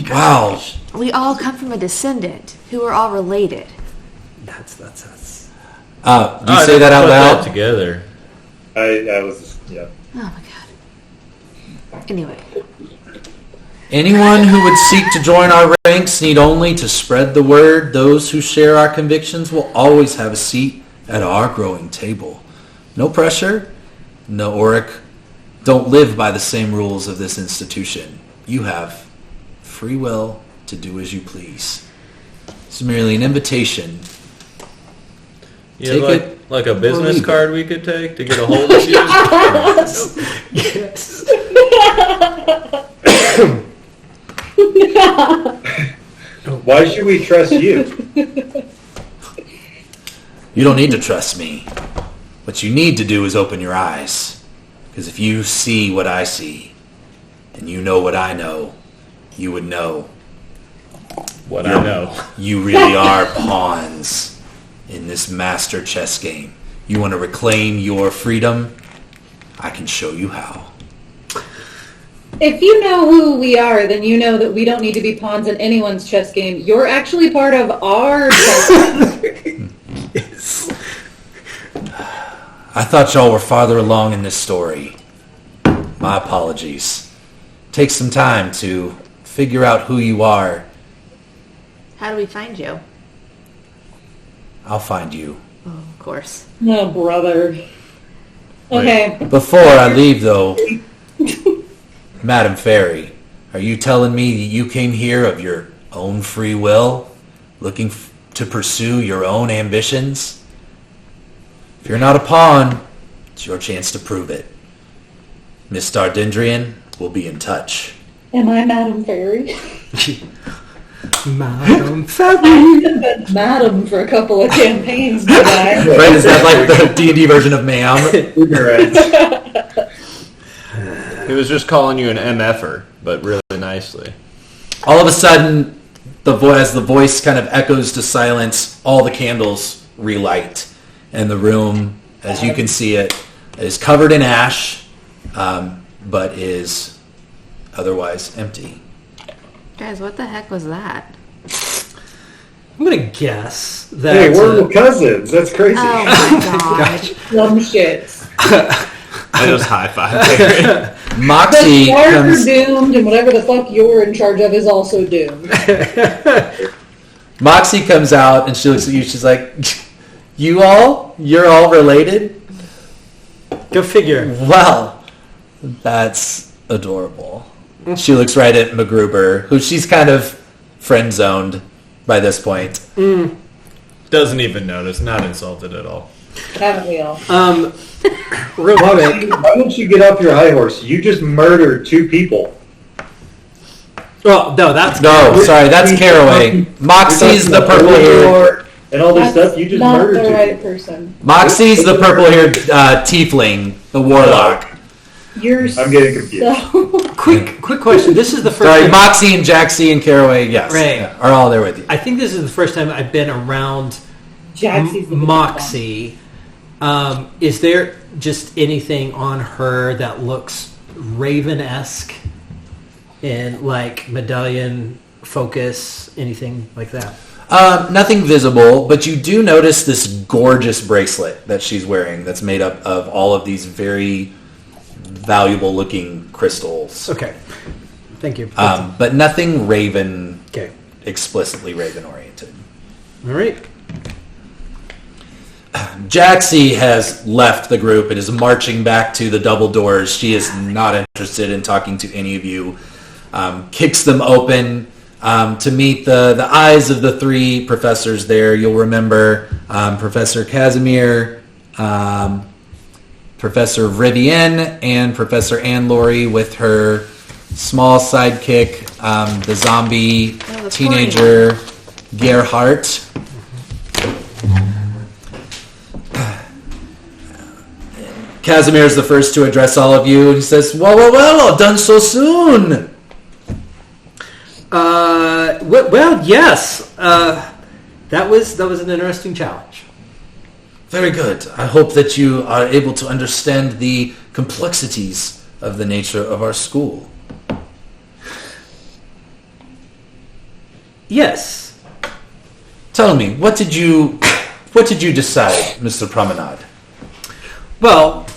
Wow. We all come from a descendant who are all related. That's. Do you I say that out put loud? That together. I was, yeah. Oh my god. Anyway. Anyone who would seek to join our ranks need only to spread the word. Those who share our convictions will always have a seat at our growing table. No pressure, no Oriq. Don't live by the same rules of this institution. You have free will to do as you please. It's merely an invitation. Yeah, Take like a or business leave it. card we could take to get a hold of you. Yes. Why should we trust you? You don't need to trust me. What you need to do is open your eyes. Because if you see what I see, and you know what I know, you would know What I know. you really are pawns in this master chess game. You want to reclaim your freedom? I can show you how. If you know who we are, then you know that we don't need to be pawns in anyone's chess game. You're actually part of our chess game. Yes. I thought y'all were farther along in this story. My apologies. Take some time to figure out who you are. How do we find you? I'll find you. Oh, of course. Oh, brother. Okay. Before I leave, though, Madam Fairy, are you telling me that you came here of your own free will, looking to pursue your own ambitions? If you're not a pawn, it's your chance to prove it. Miss Dardendrian will be in touch. Am I Madam Fairy? Madam Fairy. I've been Madam for a couple of campaigns, did I? Right? Is that like the D&D version of ma'am? He was just calling you an MFer, but really nicely. All of a sudden, as the voice kind of echoes to silence, all the candles relight. And the room, as you can see it, is covered in ash, but is otherwise empty. Guys, what the heck was that? I'm gonna guess that. Hey, we're cousins. That's crazy. Oh my god. Dumb shit. I just high five. Moxie The stars comes. are doomed, and whatever the fuck you're in charge of is also doomed. Moxie comes out and she looks at you. She's like, "You're all related? Go figure. Well, that's adorable." She looks right at MacGruber, who she's kind of friend zoned by this point. Doesn't even notice. Not insulted at all. Haven't we all? Real quick. Why don't you get off your high horse? You just murdered 2 people. Well, no, that's No, sorry, that's Caraway. Moxie's the purple haired. And all this That's stuff, you just not murdered the 2 right people. person. Moxie's the purple haired tiefling, the warlock. You're I'm getting confused. so... quick question. This is the first Sorry, time. Moxie and Jaxie and Caraway, yes, Right. are all there with you. I think this is the first time I've been around Jaxie's the Moxie. Is there just anything on her that looks Raven-esque in like medallion focus, anything like that? Nothing visible, but you do notice this gorgeous bracelet that she's wearing that's made up of all of these very valuable-looking crystals. Okay, thank you. But nothing Raven, Okay, explicitly Raven-oriented. all right. Jaxie has left the group and is marching back to the double doors. She is not interested in talking to any of you. Kicks them open to meet the eyes of the 3 professors there. You'll remember Professor Casimir, Professor Rivienne, and Professor Anne Laurie with her small sidekick, the zombie Oh, the teenager Gerhardt. Casimir is the first to address all of you, and he says, well, done so soon. Well, yes. That was an interesting challenge. Very good. I hope that you are able to understand the complexities of the nature of our school. Yes. Tell me, what did you what did you decide, Mr. Promenade? Well,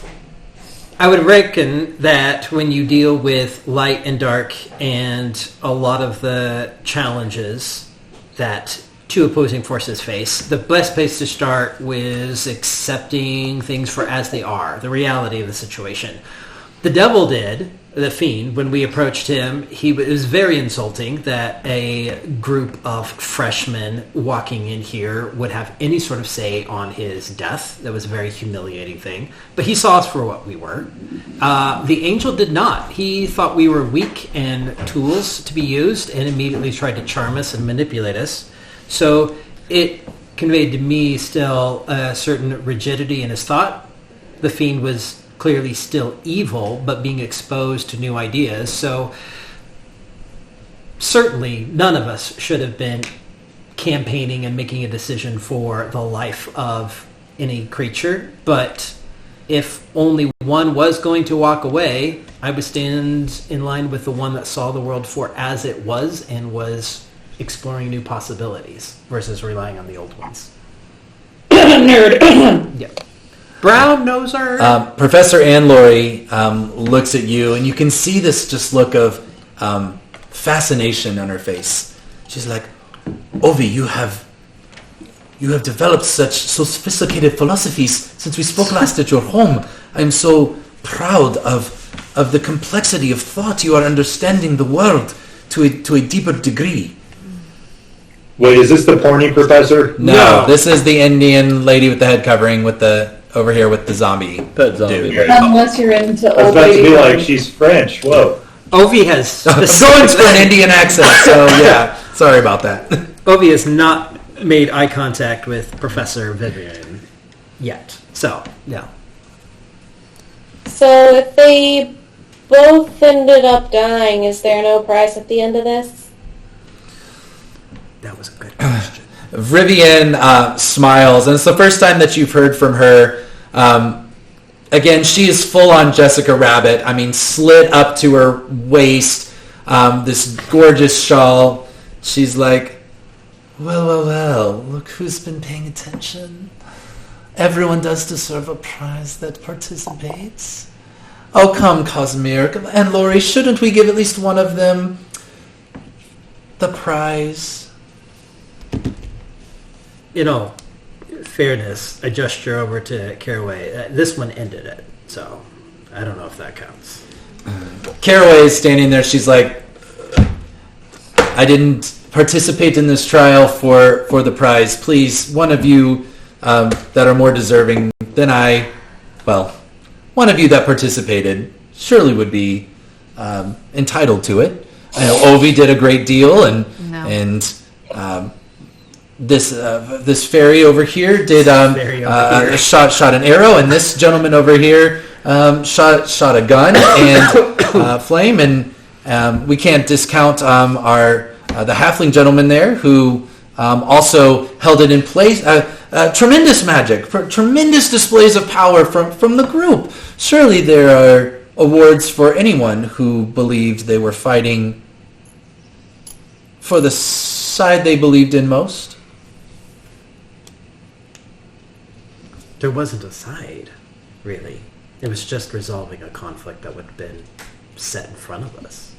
I would reckon that when you deal with light and dark and a lot of the challenges that two opposing forces face, the best place to start was accepting things for as they are, the reality of the situation. The devil did, the fiend, when we approached him, it was very insulting that a group of freshmen walking in here would have any sort of say on his death. That was a very humiliating thing. But he saw us for what we were. The angel did not. He thought we were weak and tools to be used and immediately tried to charm us and manipulate us. So it conveyed to me still a certain rigidity in his thought. The fiend was clearly still evil, but being exposed to new ideas. So certainly none of us should have been campaigning and making a decision for the life of any creature. But if only one was going to walk away, I would stand in line with the one that saw the world for as it was and was exploring new possibilities versus relying on the old ones. Nerd. Yeah. Brown noser. Professor Ann Laurie looks at you, and you can see this just look of fascination on her face. She's like, Ovi, you have developed so sophisticated philosophies since we spoke last at your home. I'm so proud of the complexity of thought. You are understanding the world to a deeper degree. Wait, is this the porny professor? No, this is the Indian lady with the head covering over here with the zombie. That zombie. Dude. Unless you're into I was about to be old like, she's French. Whoa. Ovi has I'm going for an Indian accent, so yeah. Sorry about that. Ovi has not made eye contact with Professor Vivian yet. So, yeah. So if they both ended up dying, is there no prize at the end of this? That was a good question. Rivian smiles, and it's the first time that you've heard from her. Again, she is full on Jessica Rabbit. I mean, slit up to her waist, this gorgeous shawl. She's like, well, look who's been paying attention. Everyone does deserve a prize that participates. Oh, come, Casimir and Laurie, shouldn't we give at least one of them the prize? In all fairness, I gesture over to Caraway. This one ended it, so I don't know if that counts. Caraway is standing there. She's like, I didn't participate in this trial for the prize. Please, one of you that are more deserving than one of you that participated surely would be entitled to it. I know Ovi did a great deal, and this fairy over here did shot an arrow, and this gentleman over here shot a gun and flame, and we can't discount the halfling gentleman there who also held it in place. Tremendous magic, tremendous displays of power from the group. Surely there are awards for anyone who believed they were fighting for the side they believed in most. There wasn't a side, really. It was just resolving a conflict that would have been set in front of us.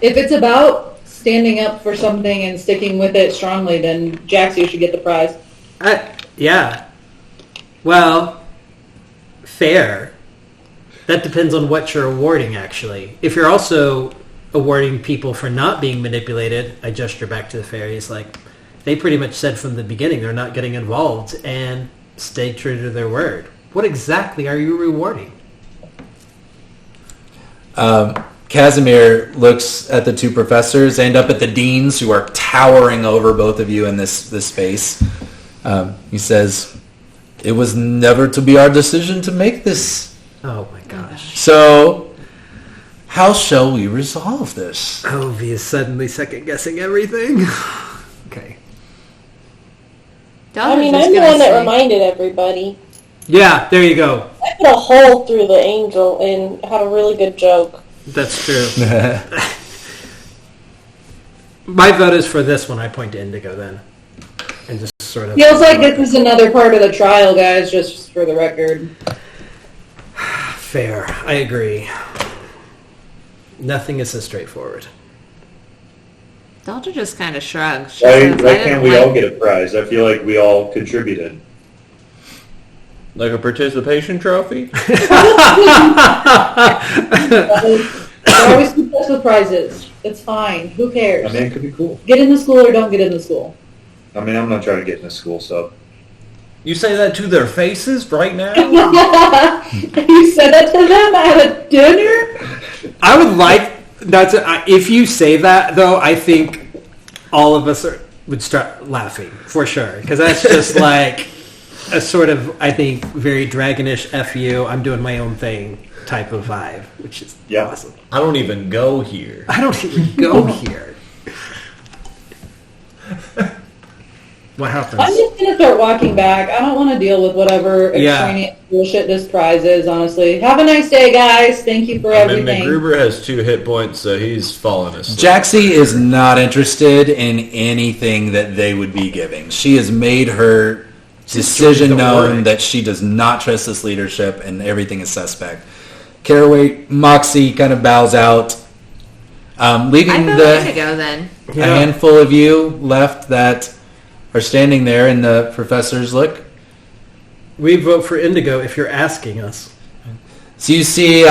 If it's about standing up for something and sticking with it strongly, then Jaxio should get the prize. Yeah. Well, fair. That depends on what you're awarding, actually. If you're also awarding people for not being manipulated, I gesture back to the fairies, like, they pretty much said from the beginning they're not getting involved and stayed true to their word. What exactly are you rewarding? Casimir looks at the two professors and up at the deans who are towering over both of you in this space. He says, it was never to be our decision to make this. Oh my gosh. So, how shall we resolve this? Ovi is suddenly second-guessing everything. Okay. I mean, I'm the one that reminded everybody. Yeah, there you go. I put a hole through the angel and had a really good joke. That's true. My vote is for this one. I point to Indigo then. And just sort of... Feels like this is another part of the trial, guys, just for the record. Fair. I agree. Nothing is so straightforward. Delta just kind of shrugs. She Why says, "I can't didn't we like-" all get a prize? I feel like we all contributed. Like a participation trophy? They're always obsessed with prizes. It's fine. Who cares? I mean, it could be cool. Get in the school or don't get in the school. I mean, I'm not trying to get into school, so. You say that to their faces right now? You said that to them at a dinner? I would like... if you say that, though, I think all of us would start laughing, for sure. Because that's just like a sort of, I think, very dragonish F you, I'm doing my own thing type of vibe, which is awesome. I don't even go here. I don't even go here. What happens? I'm just going to start walking back. I don't want to deal with whatever extraneous bullshit this prize is, honestly. Have a nice day, guys. Thank you for everything. McGruber has 2 hit points, so he's fallen asleep. Jaxie is not interested in anything that they would be giving. She has made her decision known that she does not trust this leadership and everything is suspect. Caraway, Moxie kind of bows out, leaving I vote Indigo then. a handful of you left that are standing there in the professor's look. We vote for Indigo if you're asking us. So you see,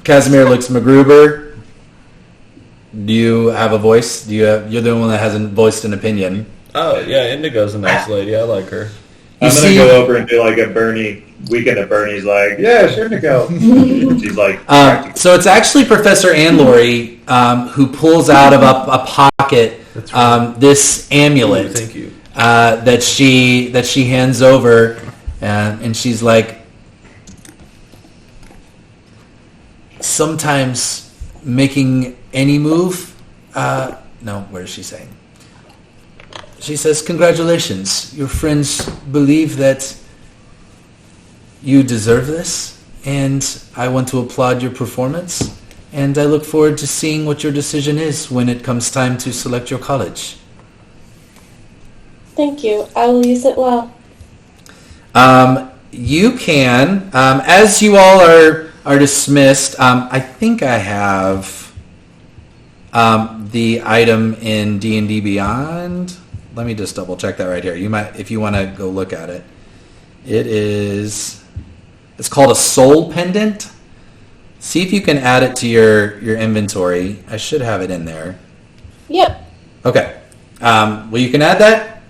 Casimir looks McGruber. Do you have a voice? You're the one that hasn't voiced an opinion. Oh, yeah, Indigo's a nice lady. I like her. I'm going to go over and do like a Bernie, weekend at Bernie's like, yeah, sure to go. She's like... so it's actually Professor Ann Laurie who pulls out of a pocket this amulet. Thank you. That she hands over, and she's like, sometimes making any move. No, what is she saying? She says, congratulations. Your friends believe that you deserve this, and I want to applaud your performance, and I look forward to seeing what your decision is when it comes time to select your college. Thank you. I will use it well. You can, as you all are dismissed, I think I have the item in D&D Beyond. Let me just double check that right here. You might, if you want to go look at it. It's called a soul pendant. See if you can add it to your inventory. I should have it in there. Yep. Okay. Well, you can add that,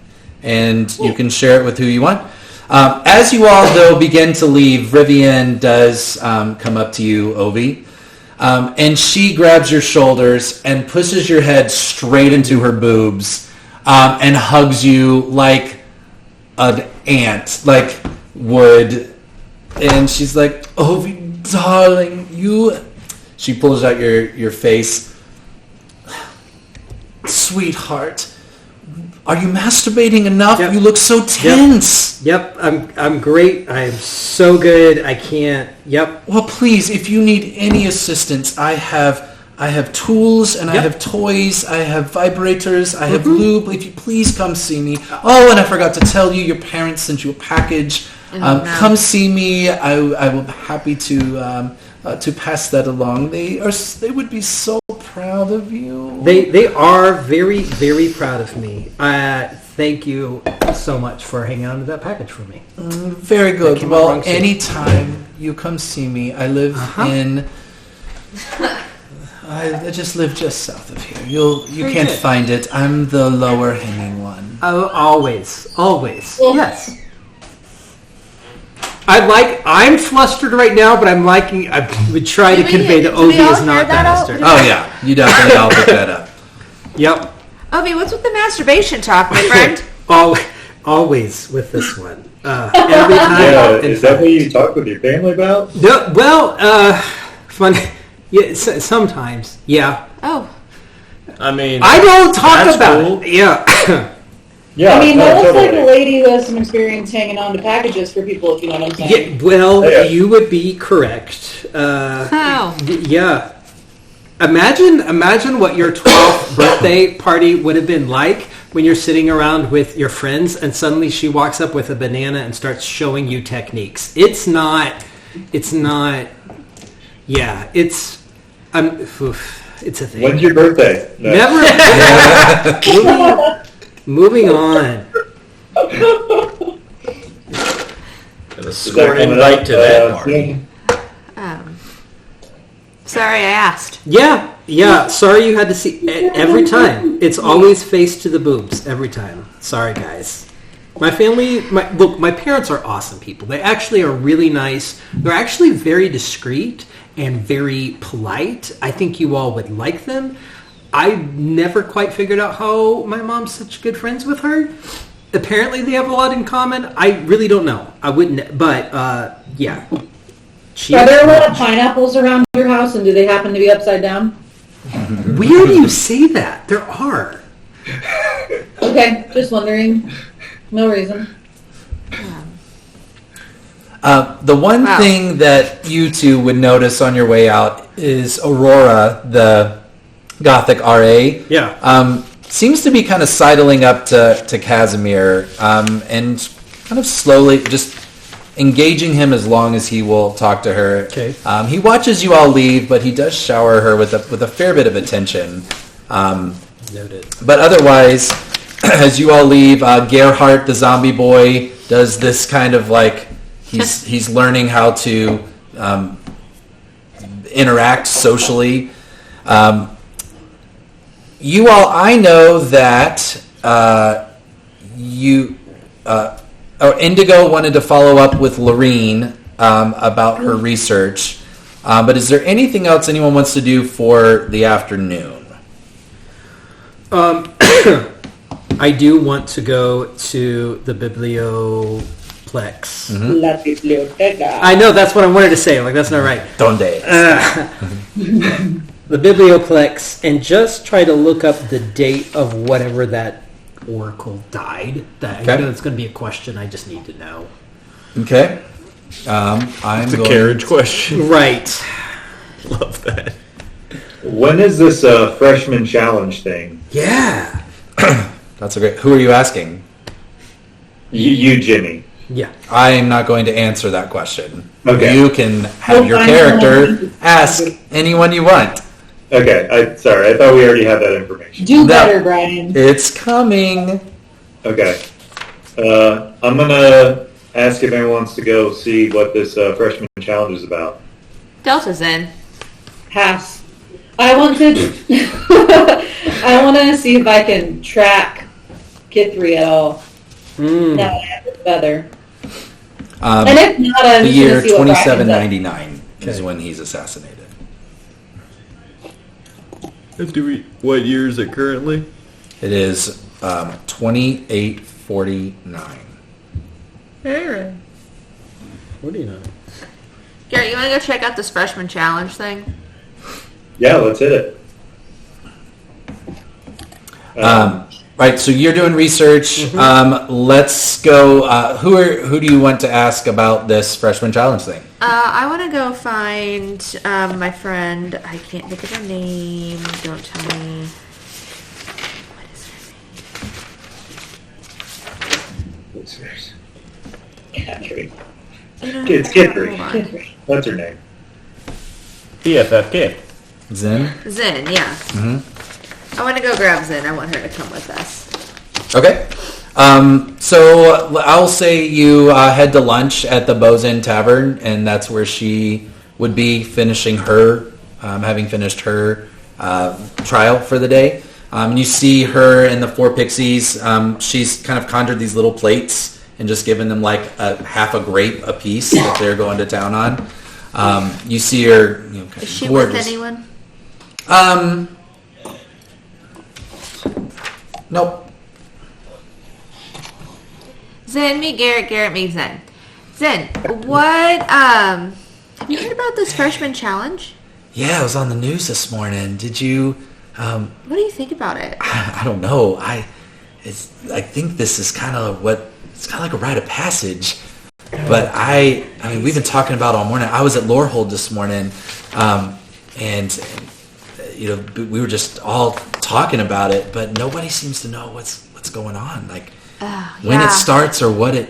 and you can share it with who you want. As you all, though, begin to leave, Rivian does come up to you, Ovi, and she grabs your shoulders and pushes your head straight into her boobs and hugs you like an ant, like would. And she's like, Ovi, darling, you... She pulls out your face. Sweetheart, are you masturbating enough? Yep. You look so tense. Yep, I'm great. I am so good. I can't. Yep. Well, please, if you need any assistance, I have tools and I have toys. I have vibrators. I have lube. If you please come see me. Oh, and I forgot to tell you, your parents sent you a package. No. Come see me. I will be happy to pass that along. They would be so proud of you. They are very, very proud of me. Thank you so much for hanging on to that package for me. Very good. came out Well, wrong, too. anytime you come see me, I live in... I just live just south of here. You Very can't good. find it. I'm the lower hanging one. Oh, always. Well- Yes. I'm flustered right now, but I would try to Did we- convey that did we Ovi all is not hear that all? bastard. Oh yeah, you definitely all pick that up. Yep. Ovi, what's with the masturbation talk, my friend? Always with this one. Every time. Yeah, in is that fact. what you talk with your family about? No, well, fun. Yeah, sometimes. Yeah. Oh, I mean, I don't talk that's about cool. it. Yeah. Yeah, I mean, no, that looks like totally. a lady who has some experience hanging on to packages for people, if you know what I'm saying. Yeah, well, Yeah. you would be correct. oh. Yeah. Imagine what your 12th birthday party would have been like when you're sitting around with your friends and suddenly she walks up with a banana and starts showing you techniques. It's not, yeah, it's a thing. When's your birthday? No. Never. Moving on. Gonna score an invite to that party. Sorry, I asked. Yeah. Sorry you had to see every time. It's always face to the boobs every time. Sorry, guys. My family, my parents are awesome people. They actually are really nice. They're actually very discreet and very polite. I think you all would like them. I never quite figured out how my mom's such good friends with her. Apparently they have a lot in common. I really don't know. I wouldn't, but yeah. Are there a lot of pineapples around your house, and do they happen to be upside down? Where do you say that? There are. Okay, just wondering. No reason. The one thing that you two would notice on your way out is Aurora, the Gothic RA. Yeah. Seems to be kind of sidling up to Casimir and kind of slowly just engaging him as long as he will talk to her. Okay. He watches you all leave, but he does shower her with a fair bit of attention. Noted. But otherwise, as you all leave, Gerhardt, the zombie boy, does this kind of like he's learning how to interact socially. You all, I know that Indigo wanted to follow up with Lorene about her research, but is there anything else anyone wants to do for the afternoon? I do want to go to the biblioplex. La biblioteca. I know, that's what I wanted to say. Like, that's not right. Donde? The biblioplex, and just try to look up the date of whatever that oracle died. That I know it's going to be a question I just need to know. Okay. It's a carriage question. Right. Love that. When is this freshman challenge thing? Yeah. That's a great. Who are you asking? You, Jimmy. Yeah. I am not going to answer that question. Okay. You can have your character ask anyone you want. Okay, I thought we already had that information. Do better, Brian. It's coming. Okay. I'm going to ask if anyone wants to go see what this freshman challenge is about. Delta's in. Pass. I want to see if I can track Kithri at all. Now that I have the feather. And if not, I'm The just year going to see what Brian's up. 2799 is when he's assassinated. What year is it currently? It is 2849. 49. Garrett, you want to go check out this freshman challenge thing? Yeah, let's hit it. Right, so you're doing research. Let's go. Who do you want to ask about this freshman challenge thing? I want to go find my friend. I can't think of her name. Don't tell me. What is her name? What's yours? Catherine. It's Kithri. What's her name? TFS kid. Zen? Zen, yeah. I want to go grab Zen. I want her to come with us. Okay. So I'll say you head to lunch at the Bozen Tavern, and that's where she would be finishing her, having finished her trial for the day. You see her and the four pixies. She's kind of conjured these little plates and just given them like half a grape a piece that they're going to town on. You see her. Is she gorgeous. with anyone? Nope. Zen, meet Garrett. Garrett, meet Zen. Zen, what, have you heard about this freshman challenge? Yeah, it was on the news this morning. Did you? What do you think about it? I don't know. I think this is kind of it's kind of like a rite of passage. But I mean, we've been talking about it all morning. I was at Lorehold this morning, and we were just all talking about it, but nobody seems to know what's going on. Like when it starts or what it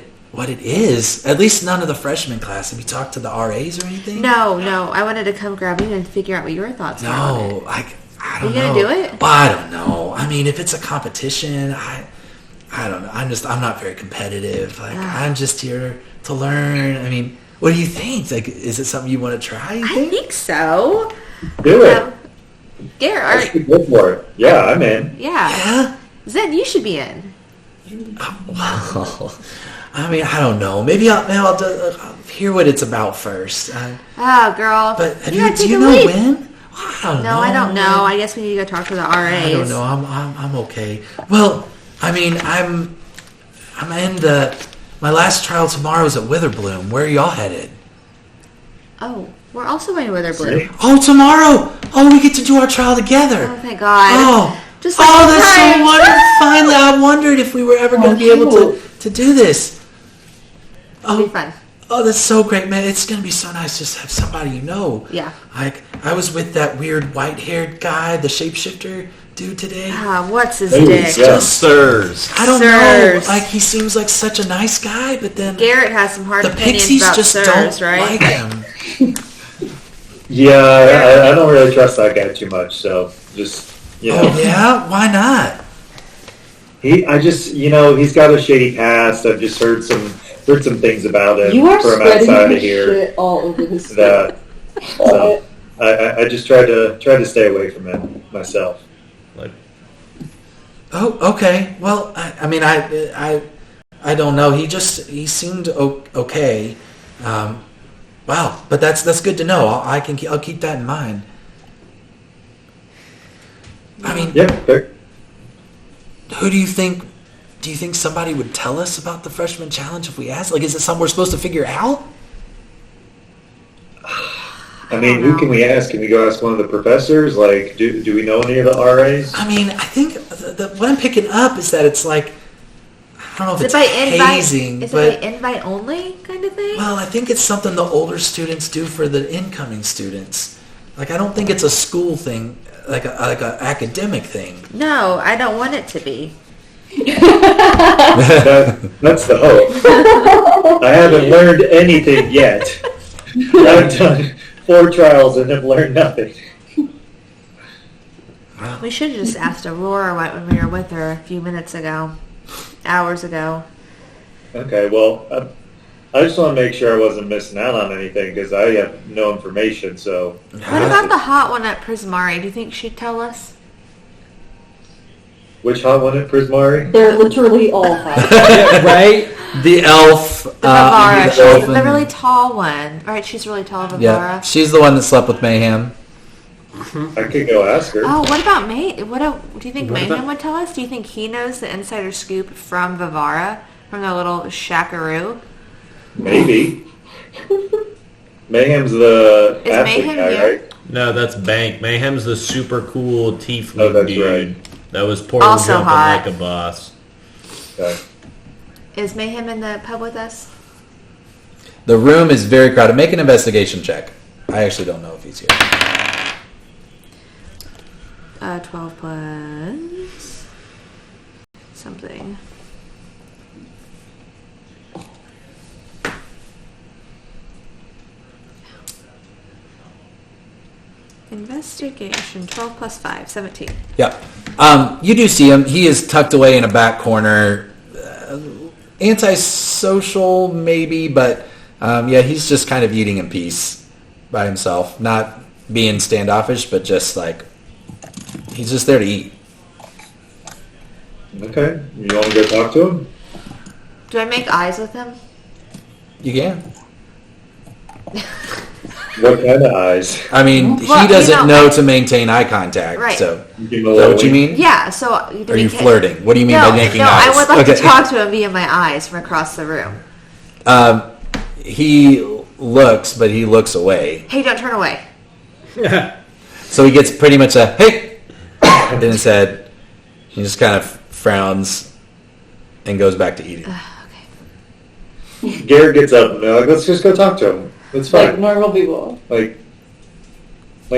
is. At least none of the freshman class. Have you talked to the RAs or anything? No. I wanted to come grab you and figure out what your thoughts were on it. No, I Are don't you know. gonna do it? Well, I don't know. I mean, if it's a competition, I don't know. I'm not very competitive. Like I'm just here to learn. I mean, what do you think? Like, is it something you want to try? You I think so. Do it. Garrett, I should go for it. Yeah, I'm in. Yeah. Zen, you should be in. Well, I mean, I don't know. Maybe I'll hear what it's about first. Oh, girl. But you gotta take do you a know leap. when? I don't know. I don't know. I guess we need to go talk to the RAs. I don't know. I'm okay. Well, I mean, I'm in my last trial tomorrow is at Witherbloom. Where are y'all headed? Oh, we're also in Witherbloom. Oh, tomorrow! Oh, we get to do our trial together. Oh, thank God. Oh, Just like that's so time. wonderful. Finally, I wondered if we were ever going to be able to do this. It'll be fun. Oh, that's so great, man. It's going to be so nice just to have somebody you know. Yeah. Like, I was with that weird white-haired guy, the shapeshifter dude today. What's his Hey, dick? yeah. Sirs. I don't Sirs. know. Like, he seems like such a nice guy, but then Garrett has some hard the opinions pixies about just sirs, don't right? like him. Yeah, I don't really trust that guy too much. So just Oh, yeah? Why not? he's got a shady past. I've just heard some things about him You are from spreading outside your of here. shit all over the state. That so I just try to stay away from him myself. Like, Oh, okay. Well, I mean, I don't know. He seemed okay. Wow, but that's good to know. I'll keep that in mind. I mean, Yeah, fair. who do you think? Do you think somebody would tell us about the freshman challenge if we asked? Like, is it something we're supposed to figure out? I mean, who can we ask? Can we go ask one of the professors? Like, do we know any of the RAs? I mean, I think what I'm picking up is that it's like, I don't know if Is it's it by invite? hazing, Is but it by invite only kind of thing? well, I think it's something the older students do for the incoming students. Like, I don't think it's a school thing, like a academic thing. No, I don't want it to be. That's the hope. I haven't learned anything yet. I've done 4 trials and have learned nothing. We should have just asked Aurora when we were with her a few minutes ago. Hours ago. Okay, well, I just want to make sure I wasn't missing out on anything because I have no information. So, What about the hot one at Prismari? Do you think she'd tell us? which hot one at Prismari? They're literally all hot. Right? The elf. The Vivara. the She's elf the and- really tall one. Right, she's really tall, Vivara. Yeah, she's the one that slept with Mayhem. I could go ask her. Oh, what about May? Do you think What Mayhem about- would tell us? Do you think he knows the insider scoop from Vivara? From the little shackaroo? Maybe. Mayhem's the Is athlete Mayhem guy, here? right? no, that's Bank. Mayhem's the super cool tiefling Oh, that's dude. right. That was poorly Also jumping hot. like a boss. Okay. Is Mayhem in the pub with us? The room is very crowded. Make an investigation check. I actually don't know if he's here. 12 plus something. Investigation, 12 plus 5, 17. Yeah. You do see him. He is tucked away in a back corner. Antisocial, maybe, but yeah, he's just kind of eating in peace by himself. Not being standoffish, but just like, he's just there to eat. Okay. You want to go talk to him? Do I make eyes with him? You can. What kind of eyes? I mean, Well, he doesn't you know know, to maintain eye contact. Right. So, You is know that what you mean? Yeah, so... Are you flirting? What do you mean by making no, eyes? I would like Okay. to talk to him via my eyes from across the room. He looks, but he looks away. Hey, don't turn away. So he gets pretty much a, hey, in his head. He just kind of frowns and goes back to eating. Garrett gets up and they're like, let's just go talk to him. It's Like fine. normal people. Like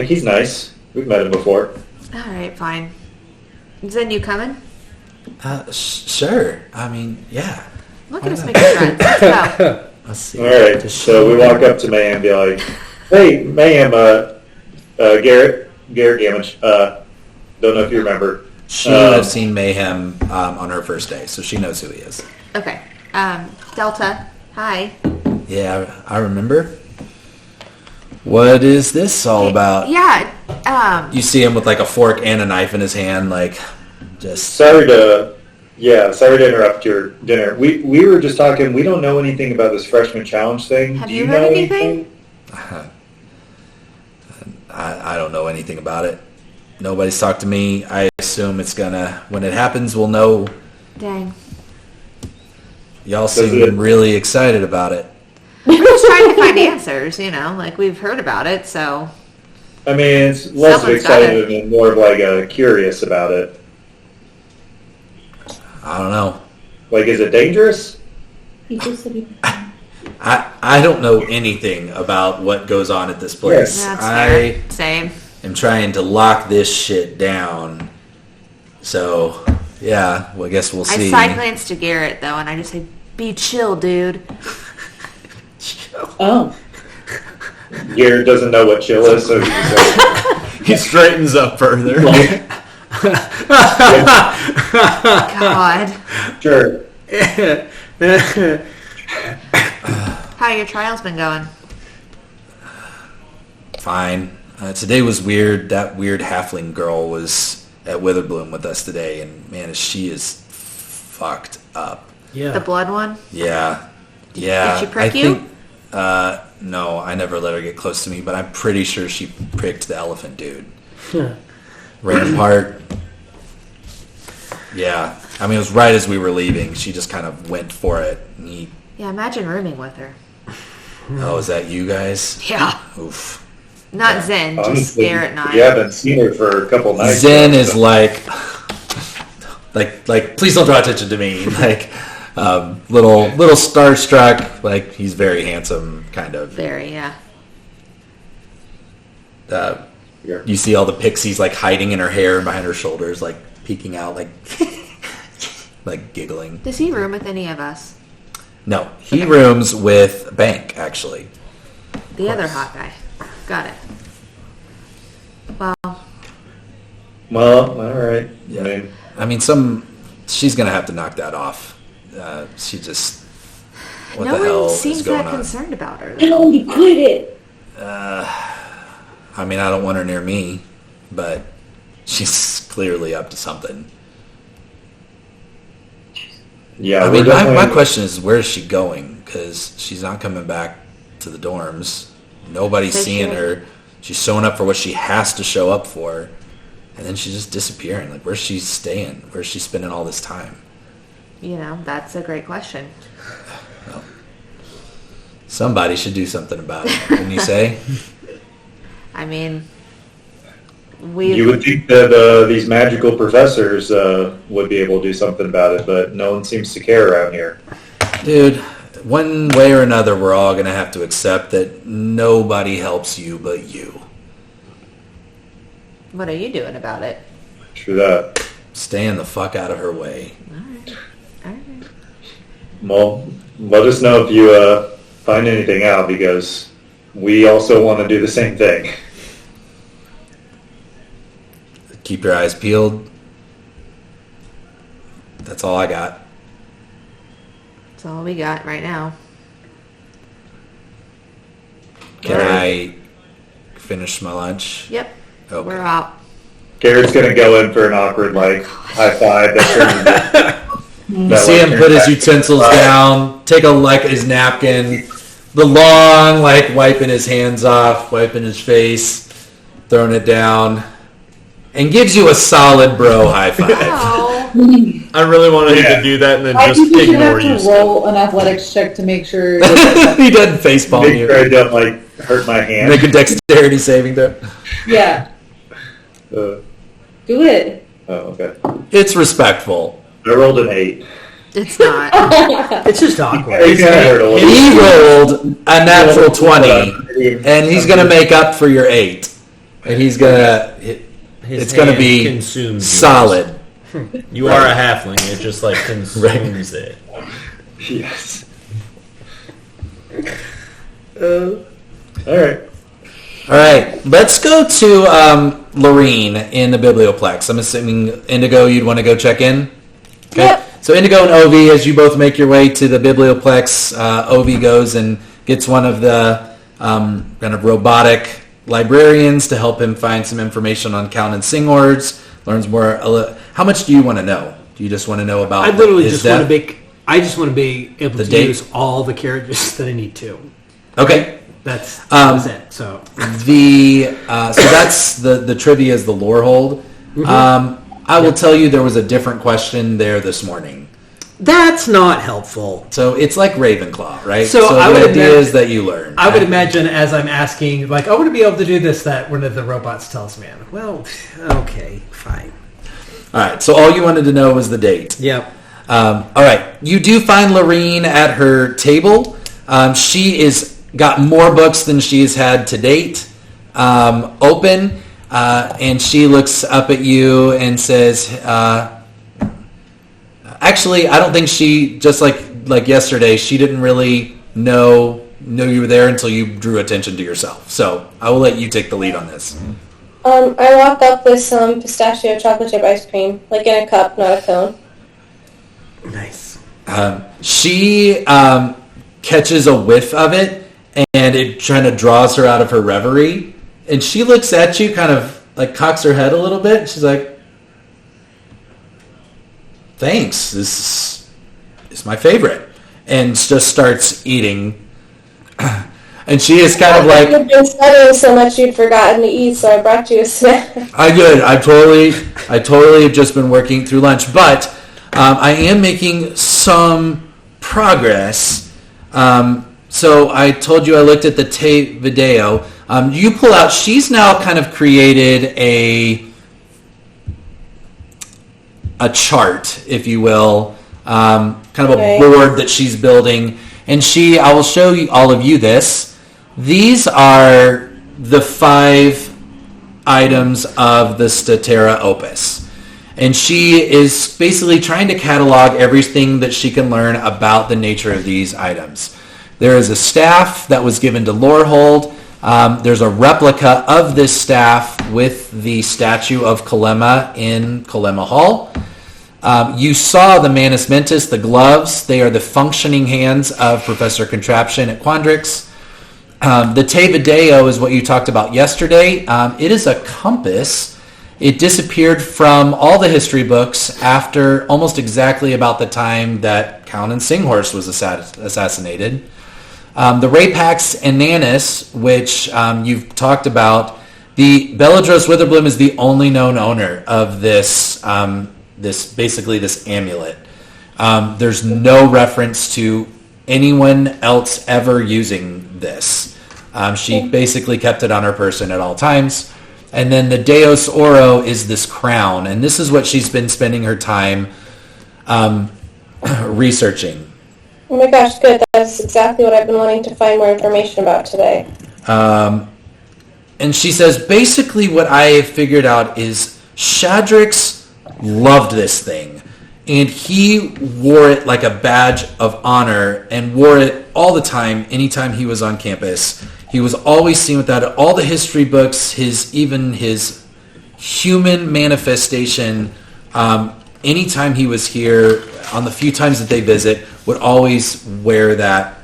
he's nice. We've met him before. All right, fine. Zen, you coming? Sure. I mean, yeah. Look at us making friends. Let's go. Let's see. All right, so we walk up to Mayhem and be like, "Hey, Mayhem, Garrett Gamage, don't know if you remember." She would have seen Mayhem on her first day, so she knows who he is. Okay. Delta, hi. Yeah, I remember. What is this all about? Yeah. You see him with like a fork and a knife in his hand, like just. Sorry to interrupt your dinner. We were just talking. We don't know anything about this freshman challenge thing. Have Do you you heard know anything? I don't know anything about it. Nobody's talked to me. I assume it's gonna, when it happens, we'll know. Dang. Y'all seem really excited about it. We're just trying to find answers, like we've heard about it, so. I mean, it's less of Someone's got excited and more of like curious about it. I don't know. Like, is it dangerous? He just said he... I don't know anything about what goes on at this place. Yes. That's I fair. Same. am trying to lock this shit down. So, yeah, well, I guess we'll see. I side glance to Garrett, though, and I just say, be chill, dude. Oh. Garrett doesn't know what chill is, so he just He straightens up further. God. sure. How your trial's been going? Fine. Today was weird. That weird halfling girl was at Witherbloom with us today, and man, she is fucked up. Yeah. The blood one? Yeah. Yeah. Did she prick I you? think, no, I never let her get close to me, but I'm pretty sure she pricked the elephant dude. Rampart. Yeah. I mean, it was right as we were leaving. She just kind of went for it. And he, Yeah, imagine rooming with her. oh, is that you guys? Yeah. Oof. Not Zen, just Honestly, Garrett and I. we haven't seen her for a couple nights. Zen now, is so- like, please don't draw attention to me. Like, little starstruck. Like, he's very handsome, kind of. Very, yeah. Yeah. You see all the pixies like hiding in her hair and behind her shoulders, like peeking out, like, like giggling. Does he room with any of us? No, he rooms with Bank, actually. The other hot guy. Got it. Well, Well, all right. Yeah. I mean, she's gonna have to knock that off. She just, what no the hell one is seems going that on? concerned about her. No, he quit it. I mean, I don't want her near me, but she's clearly up to something. Yeah, I we're mean, my definitely- question is, where is she going? Because she's not coming back to the dorms. Nobody's They seeing should. her. She's showing up for what she has to show up for, and then she's just disappearing. Like, where's she staying? Where's she spending all this time? That's a great question. Somebody should do something about it, wouldn't you say? I mean, You would think that these magical professors would be able to do something about it, but no one seems to care around here. Dude, one way or another, we're all going to have to accept that nobody helps you but you. What are you doing about it? True that. Staying the fuck out of her way. All right. Well, let us know if you find anything out, because we also want to do the same thing. Keep your eyes peeled. That's all I got. That's all we got right now. Can I finish my lunch? Yep. Okay. We're out. Garrett's going to go in for an awkward, high five. That You see him put his utensils down, take his napkin, the long, wiping his hands off, wiping his face, throwing it down, and gives you a solid bro high five. Oh. I really wanted Yeah. to do that and then I just think you should ignore have you. to roll an athletics check to make sure. He doesn't facepalm Make you. sure I don't, hurt my hand. Make a dexterity saving throw. Yeah, Uh, do it. oh, okay. It's respectful. I rolled an 8. It's not. It's just awkward. It kind of hurt a little. He rolled a natural 20, and he's going to make up for your 8. and he's gonna. His It's gonna hand be consumes solid. You are a halfling. It just like consumes it. Yes. All right. All right, let's go to Lorene in the Biblioplex. I'm assuming Indigo, you'd want to go check in. Okay. Yep. So Indigo and Ovi, as you both make your way to the Biblioplex, Ovi goes and gets one of the kind of robotic librarians to help him find some information on Count and Singhorns. Learns more. How much do you want to know? Do you just want to know about? I literally his just death? want to be. I just want to be able The to date? use all the carriages that I need to. Okay. That's it. So So that's the trivia is the lore hold. I will tell you there was a different question there this morning. that's not helpful. So it's like Ravenclaw, right? So I the would idea imagine- is that you learn. I would imagine as I'm asking, like, I want to be able to do this, that one of the robots tells me, well, okay, fine. All right. So all you wanted to know was the date. Yep. All right. You do find Lorene at her table. She is got more books than she's had to date. Open, and she looks up at you and says, "Actually, I don't think she just like yesterday. She didn't really know you were there until you drew attention to yourself. So I will let you take the lead on this." I walk up with some pistachio chocolate chip ice cream, like in a cup, not a cone. Nice. She catches a whiff of it, and it kind of draws her out of her reverie. And she looks at you, kind of like cocks her head a little bit. She's like, "Thanks. This is my favorite," and just starts eating. And she is kind of like, You've been studying so much you'd forgotten to eat, so I brought you a snack. I totally have just been working through lunch, but I am making some progress. So I told you I looked at the tape video. You pull out. She's now kind of created a chart, if you will, kind of a board that she's building. And I will show you all of you this. These are the 5 items of the Statera Opus. And she is basically trying to catalog everything that she can learn about the nature of these items. There is a staff that was given to Lorehold. There's a replica of this staff with the statue of Kalema in Kalema Hall. You saw the Manus Mentis, the gloves. They are the functioning hands of Professor Contraption at Quandrix. The Te Video is what you talked about yesterday. It is a compass. It disappeared from all the history books after almost exactly about the time that Count and Singhorse was assassinated. The Rapax and Nanis, which you've talked about, the Beladros Witherbloom is the only known owner of this amulet. There's no reference to anyone else ever using this. She basically kept it on her person at all times. And then the Deus Oro is this crown, and this is what she's been spending her time researching. Oh my gosh, good. That's exactly what I've been wanting to find more information about today. And she says, basically what I have figured out is Shadrix loved this thing. And he wore it like a badge of honor and wore it all the time, anytime he was on campus. He was always seen with that. All the history books, even his human manifestation, anytime he was here, on the few times that they visit, would always wear that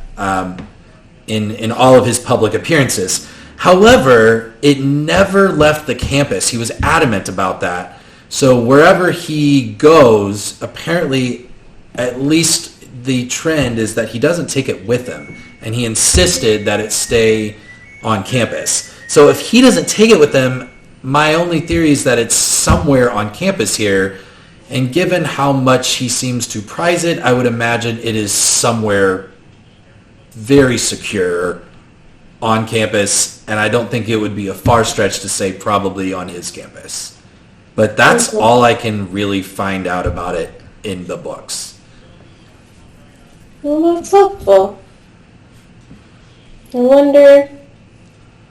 in all of his public appearances. However, it never left the campus. He was adamant about that. So wherever he goes, apparently, at least the trend is that he doesn't take it with him. And he insisted that it stay on campus. So if he doesn't take it with him, my only theory is that it's somewhere on campus here. And given how much he seems to prize it, I would imagine it is somewhere very secure on campus. And I don't think it would be a far stretch to say probably on his campus. But that's all I can really find out about it in the books. Well, that's helpful. I wonder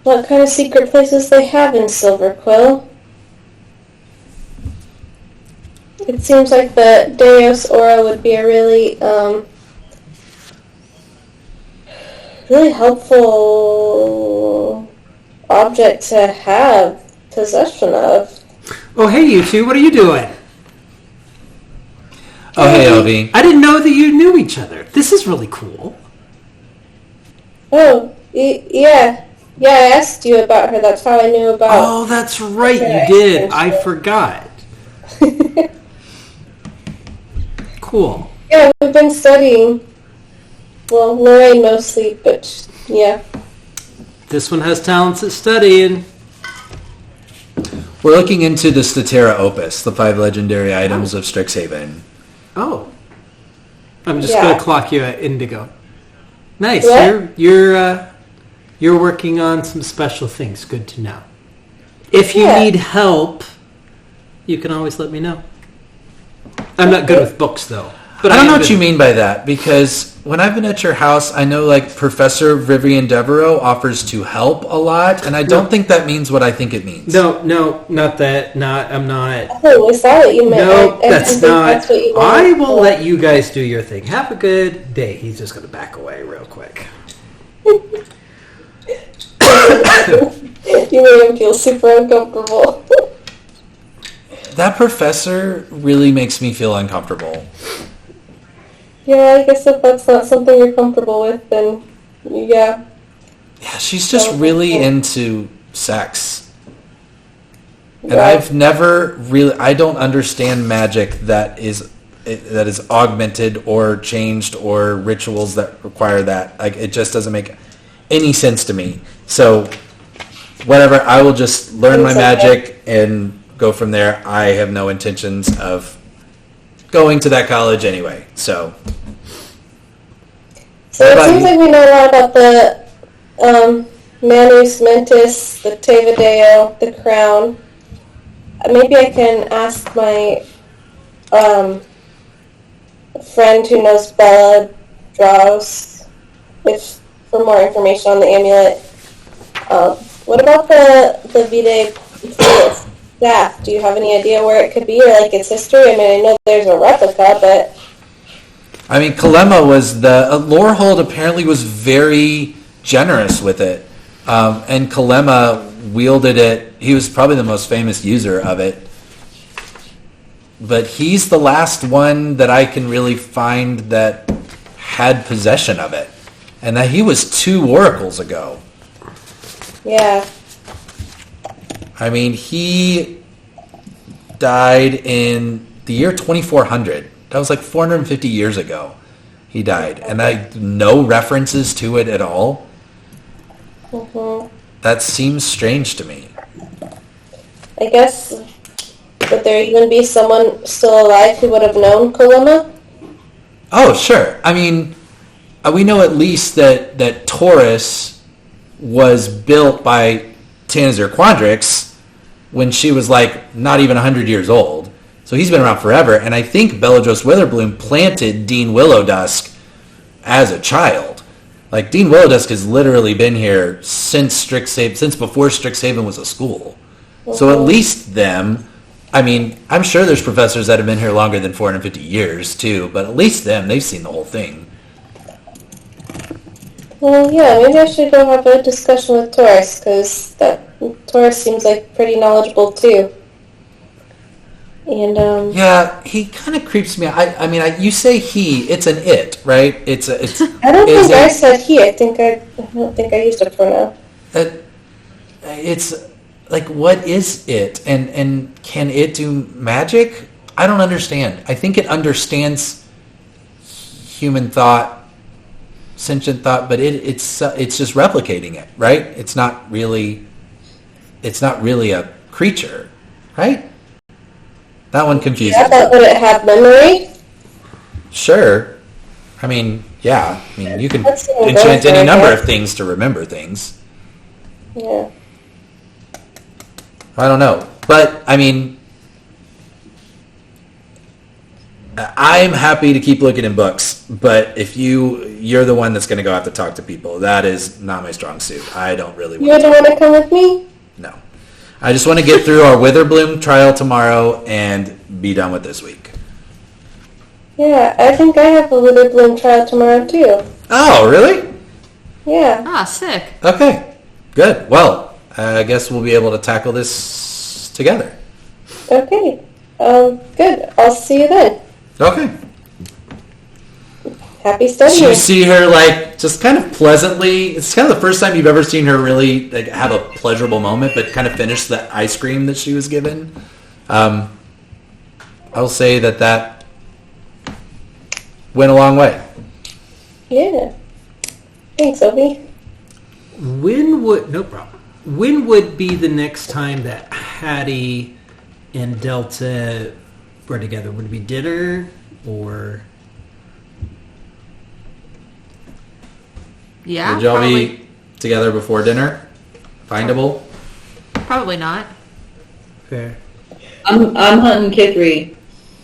what kind of secret places they have in Silver Quill. It seems like the Deus Aura would be a really, really helpful object to have possession of. Oh, hey, you two, what are you doing? Oh, hey, Ovi. I didn't know that you knew each other. This is really cool. Oh, yeah. Yeah, I asked you about her. That's how I knew about Oh, that's right, Okay. you did. I forgot. Cool. Yeah, we've been studying. Well, Lorraine mostly, but yeah. This one has talents at studying. We're looking into the Statera Opus, the 5 legendary items of Strixhaven. Oh. I'm just Yeah. going to clock you at Indigo. Nice. What? You're working on some special things. Good to know. If you Yeah. need help, you can always let me know. I'm not good with books, though. But I don't am know what good- you mean by that, because when I've been at your house, I know like Professor Vivian Devereaux offers to help a lot, and I don't think that means what I think it means. No, not that. I'm not. Oh, is that what you meant? No, I that's think not. That's what you meant. I will let you guys do your thing. Have a good day. He's just going to back away real quick. You made him feel super uncomfortable. That professor really makes me feel uncomfortable. Yeah, I guess if that's not something you're comfortable with, then yeah. Yeah, she's just really into sex. And Yeah. I've never really, I don't understand magic that is augmented or changed or rituals that require that. Like, it just doesn't make any sense to me. So, whatever, I will just learn my magic and go from there. I have no intentions of going to that college anyway. So, So What it about seems you? like we know a lot about the Manus Mentis, the Teva Deo, the Crown. Maybe I can ask my friend who knows Bella Draws for more information on the amulet. What about the Vitae staff? Do you have any idea where it could be or like its history? I mean, I know there's a replica, but I mean, Kalema was Lorehold apparently was very generous with it. And Kalema wielded it. He was probably the most famous user of it. But he's the last one that I can really find that had possession of it. And that he was 2 oracles ago. yeah. I mean, he died in the year 2400. That was like 450 years ago. He died. And no references to it at all. Mm-hmm. That seems strange to me. I guess, would there even be someone still alive who would have known Kalima? Oh, sure. I mean, we know at least that Taurus was built by Tanazir Quandrix when she was like not even 100 years old. So he's been around forever. And I think Beladros Witherbloom planted Dean Willowdusk as a child. Like, Dean Willowdusk has literally been here since before Strixhaven was a school. So at least them, I mean, I'm sure there's professors that have been here longer than 450 years too, but at least them, they've seen the whole thing. Well, yeah, maybe I should go have a discussion with Taurus, because Taurus seems like pretty knowledgeable too. And, Yeah, he kind of creeps me out. I mean, you say he, it's an it, right? It's. I don't think I said he. I don't think I used a pronoun. It's like, what is it? And can it do magic? I don't understand. I think it understands human thought, sentient thought, but it's just replicating it, right? It's not really a creature, right? That one confuses Yeah, but would it have memory? Sure. I mean, yeah. I mean, you can That's what I'm enchant going for, any I number guess. of things to remember things. Yeah. I don't know. But, I mean, I'm happy to keep looking in books, but if you're the one that's going to go have to talk to people, that is not my strong suit. I don't really You want don't want to come with me? No. I just want to get through our Witherbloom trial tomorrow and be done with this week. Yeah, I think I have a Witherbloom trial tomorrow too. Oh, really? Yeah. Ah, sick. Okay. Good. Well, I guess we'll be able to tackle this together. Okay. Good. I'll see you then. Okay. Happy So studying. you see her like just kind of pleasantly. It's kind of the first time you've ever seen her really like have a pleasurable moment, but kind of finish the ice cream that she was given. I'll say that went a long way. Yeah. Thanks, Obi. No problem. When would be the next time that Hattie and Delta were together? Would it be dinner or? Yeah, Would y'all probably, be together before dinner? Findable? probably not. Fair. I'm hunting Kithri.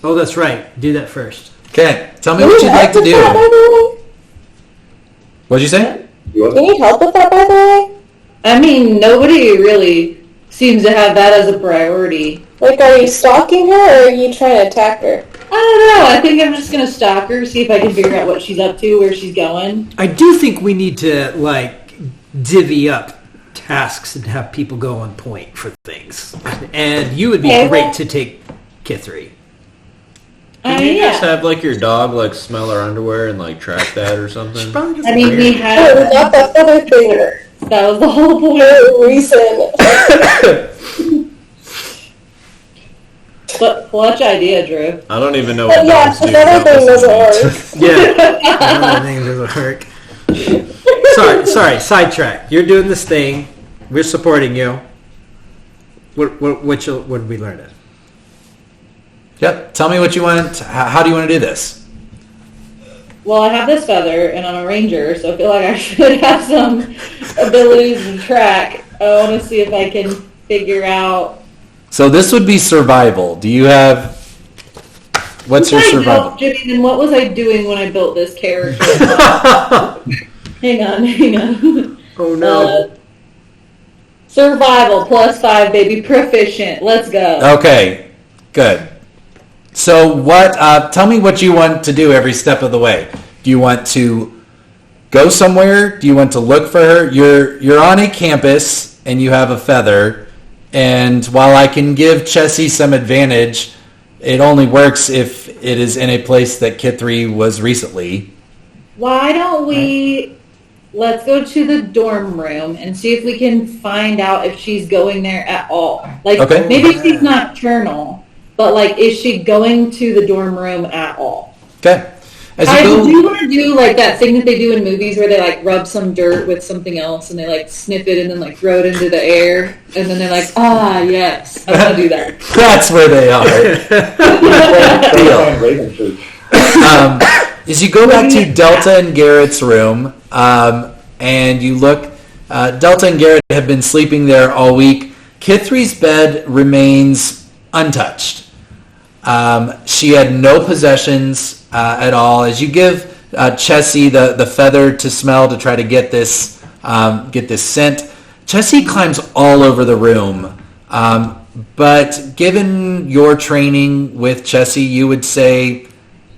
Oh, that's right. Do that first. Okay. Tell me what you'd like to With that, by do. the way? What'd you say? You Do you need help with that, by the way? I mean, nobody really seems to have that as a priority. Like, are you stalking her or are you trying to attack her? I don't know. I think I'm just gonna stalk her, see if I can figure out what she's up to, where she's going. I do think we need to like divvy up tasks and have people go on point for things. And you would be Okay. great to take Kithri. Can you yeah. just have like your dog like smell her underwear and like track that or something? Probably just I mean, we weird. Oh, had not that other thing. that was the whole point. For a reason. But clutch idea, Drew. I don't even know But what yeah, dogs do. that other thing doesn't work. Yeah. Everything doesn't work. Sorry, sidetrack. You're doing this thing. We're supporting you. What did we learn? Yep. Tell me what you want. How do you want to do this? Well, I have this feather, and I'm a ranger, so I feel like I should have some abilities to track. I want to see if I can figure out. So this would be survival. Do you have... What's your survival? Jimmy, then what was I doing when I built this character? Hang on. Oh no. Survival +5, baby. Proficient. Let's go. Okay. Good. So tell me what you want to do every step of the way. Do you want to go somewhere? Do you want to look for her? You're on a campus and you have a feather. And while I can give Chessie some advantage, it only works if it is in a place that Kithri was recently. Why don't we... Let's go to the dorm room and see if we can find out if she's going there at all. Like, Okay. maybe she's nocturnal, but, like, is she going to the dorm room at all? Okay. As I you go, do want to do, like, that thing that they do in movies where they, like, rub some dirt with something else and they, like, sniff it and then, like, throw it into the air. And then they're like, ah, yes. I want to do that. that's where they are. Find Ravenchurch. As you go back to Delta and Garrett's room, and you look, Delta and Garrett have been sleeping there all week. Kithri's bed remains untouched. She had no possessions at all. As you give Chessie the feather to smell to try to get this scent, Chessie climbs all over the room. But given your training with Chessie, you would say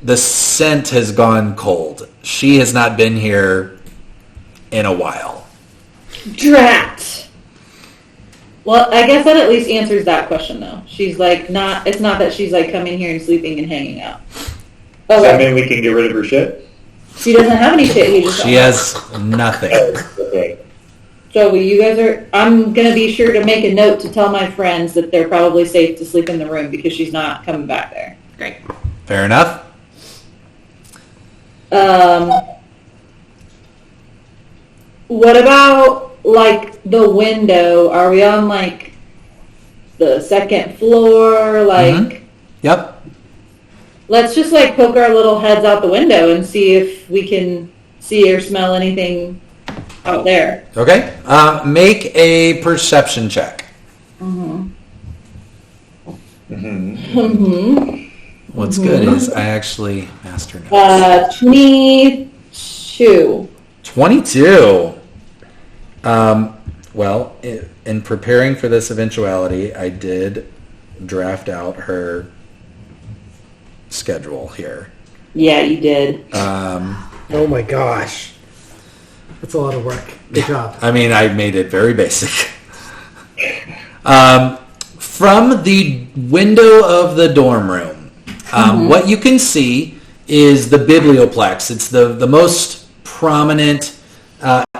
the scent has gone cold. She has not been here in a while. Drat! Well, I guess that at least answers that question, though. She's, like, not... It's not that she's, like, coming here and sleeping and hanging out. Does that Okay. mean we can get rid of her shit? She doesn't have any shit. He just She has nothing. Okay. So you guys are... I'm going to be sure to make a note to tell my friends that they're probably safe to sleep in the room because she's not coming back there. Great. Fair enough. What about, like, the window? Are we on, like, the second floor? Like, Yep. let's just, like, poke our little heads out the window and see if we can see or smell anything out there. Okay. Make a perception check. Mm-hmm. What's good is I actually master notes. 22. 22. Well, in preparing for this eventuality, I did draft out her schedule here. Yeah, you did. Oh my gosh. That's a lot of work. Good job. I mean, I made it very basic. From the window of the dorm room, what you can see is the biblioplex. It's the most prominent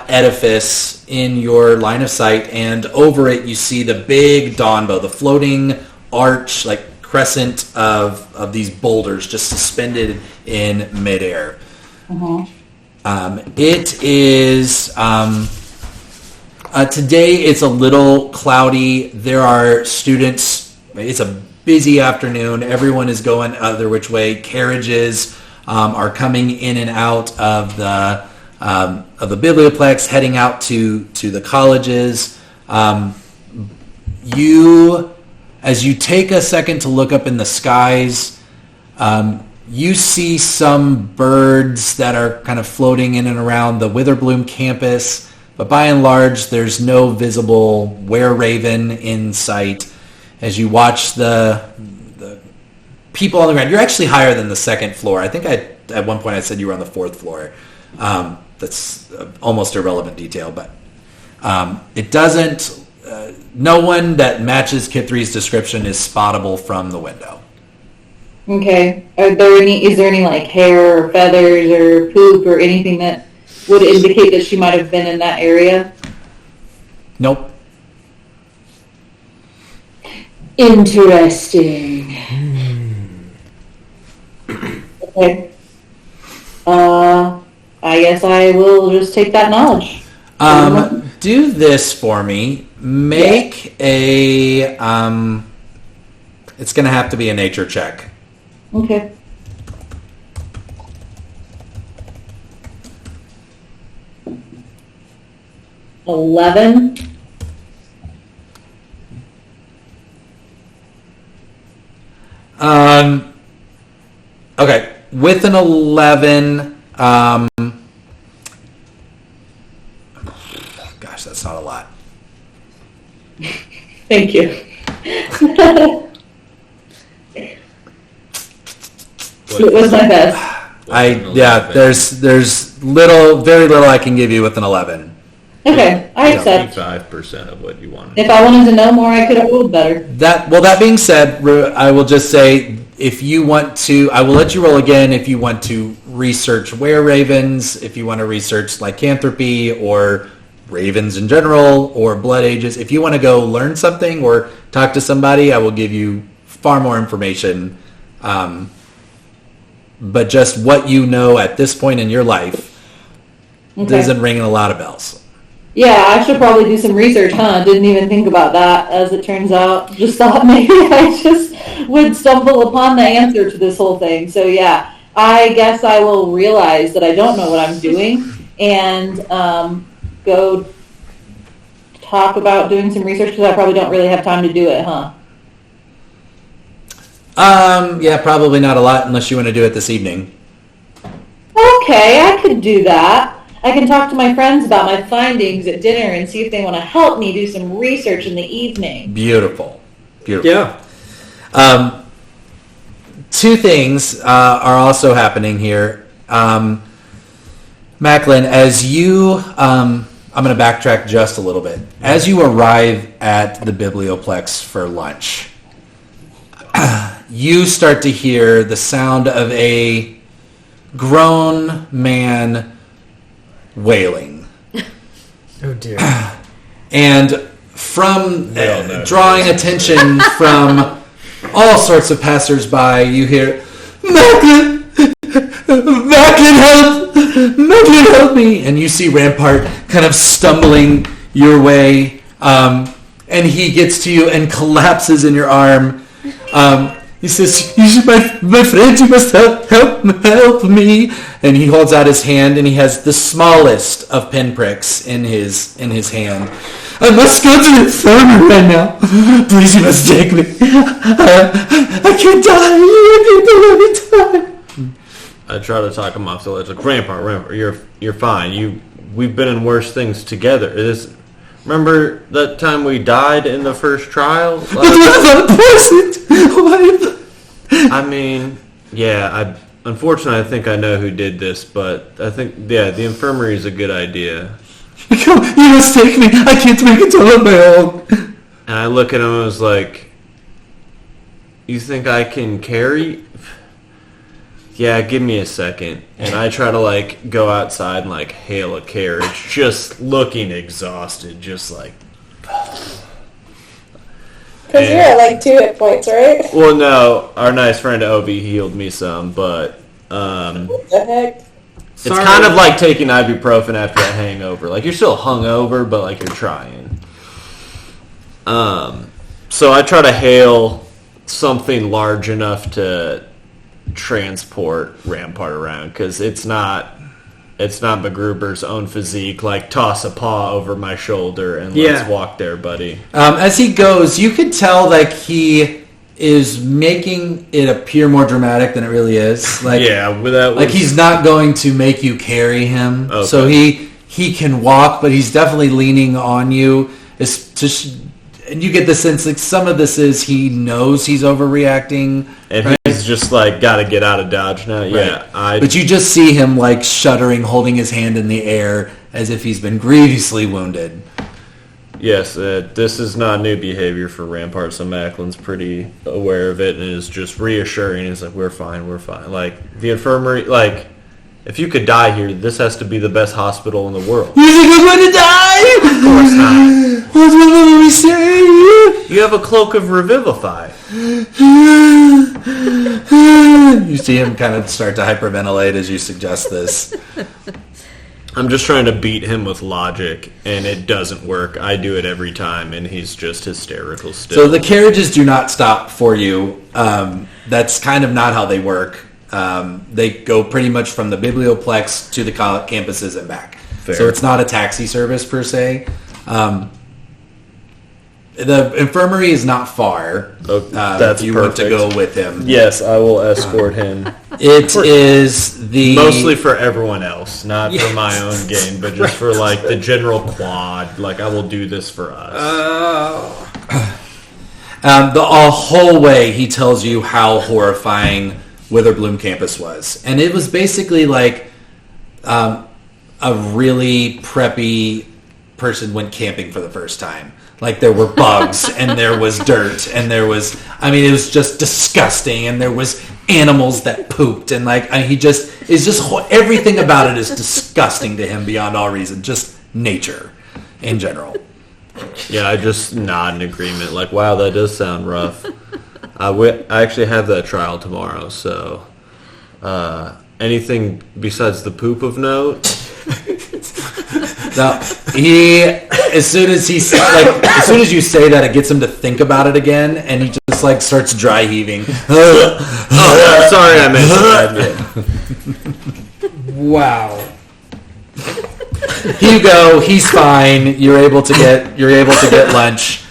edifice in your line of sight, and over it you see the big dawnbow, the floating arch, like crescent of these boulders just suspended in midair. It is today. It's a little cloudy. There are students. It's a busy afternoon. Everyone is going other which way. Carriages are coming in and out of the biblioplex, heading out to the colleges. As you take a second to look up in the skies, you see some birds that are kind of floating in and around the Witherbloom campus, but by and large, there's no visible were-raven in sight. As you watch the people on the ground, you're actually higher than the second floor. I think at one point I said you were on the fourth floor. That's almost irrelevant detail, but it doesn't. No one that matches Kit 3's description is spottable from the window. Okay. Is there any like hair or feathers or poop or anything that would indicate that she might have been in that area? Nope. Interesting. Okay. I guess I will just take that knowledge. Do this for me. Make a. It's going to have to be a nature check. Okay. $11. Okay. With an 11, gosh, that's not a lot. Thank you. It was my best. There's very little I can give you with an 11. Okay, I accept. 55% of what you wanted. If I wanted to know more, I could have rolled better. That being said, I will just say, if you want to, I will let you roll again if you want to research were-ravens, if you want to research lycanthropy or ravens in general or blood ages. If you want to go learn something or talk to somebody, I will give you far more information. But just what you know at this point in your life doesn't ring a lot of bells. Yeah, I should probably do some research, huh? Didn't even think about that, as it turns out. Just thought maybe I just would stumble upon the answer to this whole thing. So yeah, I guess I will realize that I don't know what I'm doing and go talk about doing some research, because I probably don't really have time to do it, huh? Yeah, probably not a lot unless you want to do it this evening. Okay, I could do that. I can talk to my friends about my findings at dinner and see if they want to help me do some research in the evening. Beautiful. Yeah. Two things are also happening here. Macklin, as you... I'm going to backtrack just a little bit. As you arrive at the Biblioplex for lunch, you start to hear the sound of a grown man wailing. Oh dear. And from drawing attention from all sorts of passersby, you hear, Macklin, help me. And you see Rampart kind of stumbling your way, and he gets to you and collapses in your arm. He says, my friend, you must help me. And he holds out his hand, and he has the smallest of pinpricks in his hand. I must go to the infirmary right now. Please, you must take me. I can't die. I can't let me die. I try to talk him off. So it's like, Rampart, you're fine. We've been in worse things together. Remember that time we died in the first trial? I mean, yeah. Unfortunately, I think I know who did this, but I think the infirmary is a good idea. You must take me. I can't make it all on my own. And I look at him and I was like, "You think I can carry?" Yeah, give me a second. And I try to go outside and hail a carriage, just looking exhausted, just like. Because you're at 2 hit points, right? Well, no, our nice friend Obi healed me some, but What the heck? it's kind of like taking ibuprofen after a hangover. You're still hungover, but you're trying. So I try to hail something large enough to transport Rampart around, because it's not MacGruber's own physique. Toss a paw over my shoulder and let's walk there, buddy. As he goes, you could tell he is making it appear more dramatic than it really is. He's not going to make you carry him. Okay. So he can walk, but he's definitely leaning on you. And you get the sense some of this is he knows he's overreacting. And right? he's just got to get out of Dodge now. Right. Yeah. But you just see him shuddering, holding his hand in the air as if he's been grievously wounded. Yes, this is not new behavior for Rampart, so Macklin's pretty aware of it and is just reassuring. He's like, we're fine. The infirmary, if you could die here, this has to be the best hospital in the world. You think I'm going to die? Of course not. What's what we say? You have a cloak of Revivify. You see him kind of start to hyperventilate as you suggest this. I'm just trying to beat him with logic, and it doesn't work. I do it every time, and he's just hysterical still. So the carriages do not stop for you. That's kind of not how they work. They go pretty much from the Biblioplex to the campuses and back. Fair. So it's not a taxi service per se. The infirmary is not far. That's if you perfect. want to go with him. Yes, I will escort him. It is mostly for everyone else, not for my own gain, but just for the general quad. I will do this for us. The whole way he tells you how horrifying Witherbloom campus was, and it was basically a really preppy person went camping for the first time. There were bugs and there was dirt and it was just disgusting, and there was animals that pooped, and everything about it is disgusting to him beyond all reason. Just nature in general. Yeah, I just nod in agreement. Wow, that does sound rough. I actually have that trial tomorrow, so anything besides the poop of note? Now, as soon as you say that, it gets him to think about it again, and he just starts dry heaving. Sorry, I meant that. Wow. Hugo, he's fine. You're able to get lunch.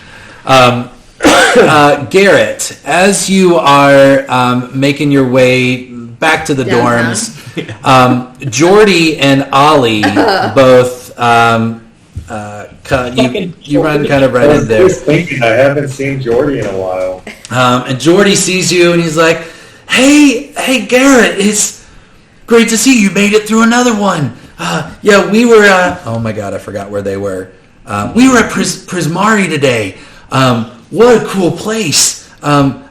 Garrett, as you are making your way back to the dorms, Jordy and Ollie both you run kind of right in there. I was thinking I haven't seen Jordy in a while. And Jordy sees you and he's like, hey Garrett, it's great to see you made it through another one. We were oh my god, I forgot where they were. We were at Prismari today. What a cool place.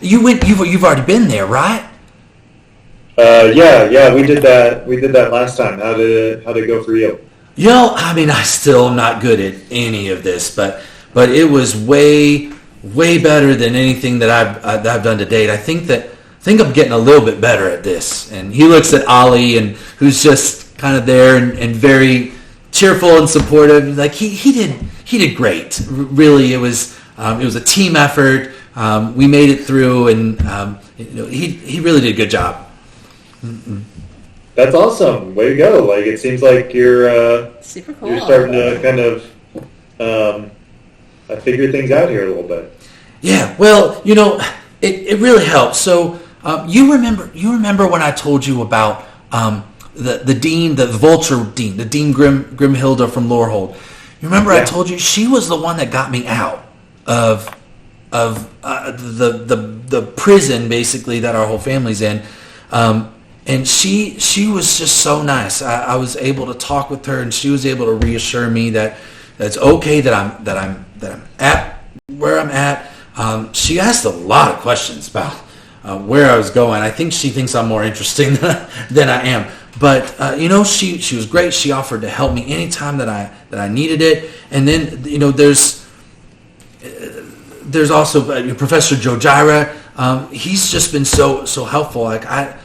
You've already been there, right? Yeah, we did that. We did that last time. How'd it go for you? I still am not good at any of this, but it was way better than anything that I've done to date. I think I'm getting a little bit better at this. And he looks at Ollie, and who's just kind of there and very cheerful and supportive. He did great. Really, it was a team effort. We made it through, and he really did a good job. Mm-mm. That's awesome. Way to go. It seems like you're super cool. You're starting to kind of figured things out here a little bit. Yeah, well, it really helps. So you remember when I told you about the dean, the vulture dean, the Dean Grimhilda from Lorehold. You remember I told you she was the one that got me out of the prison, basically, that our whole family's in. And she was just so nice. I was able to talk with her, and she was able to reassure me that it's okay that I'm at where I'm at. She asked a lot of questions about where I was going. I think she thinks I'm more interesting than I am. But she was great. She offered to help me anytime that I needed it. And then there's also Professor Joe Jira. He's just been so helpful. Like I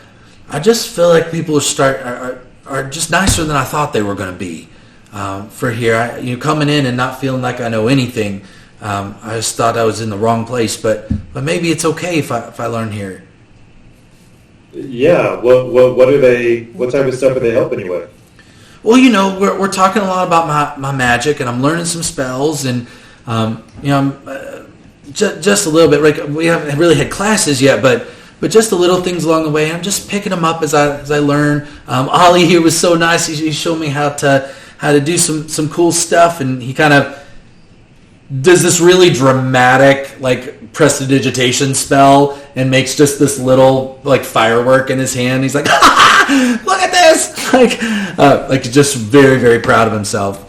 just feel like people are just nicer than I thought they were going to be for here. Coming in and not feeling like I know anything. I just thought I was in the wrong place, but maybe it's okay if I learn here. Yeah. What are they? What type of stuff are they helping you with? Well, we're talking a lot about my magic, and I'm learning some spells, and I'm just a little bit. Like, we haven't really had classes yet, but just the little things along the way. And I'm just picking them up as I learn. Ollie here was so nice. He showed me how to do some cool stuff, and he kind of does this really dramatic, like, prestidigitation spell and makes just this little, like, firework in his hand. He's like, look at this! Like just very, very proud of himself.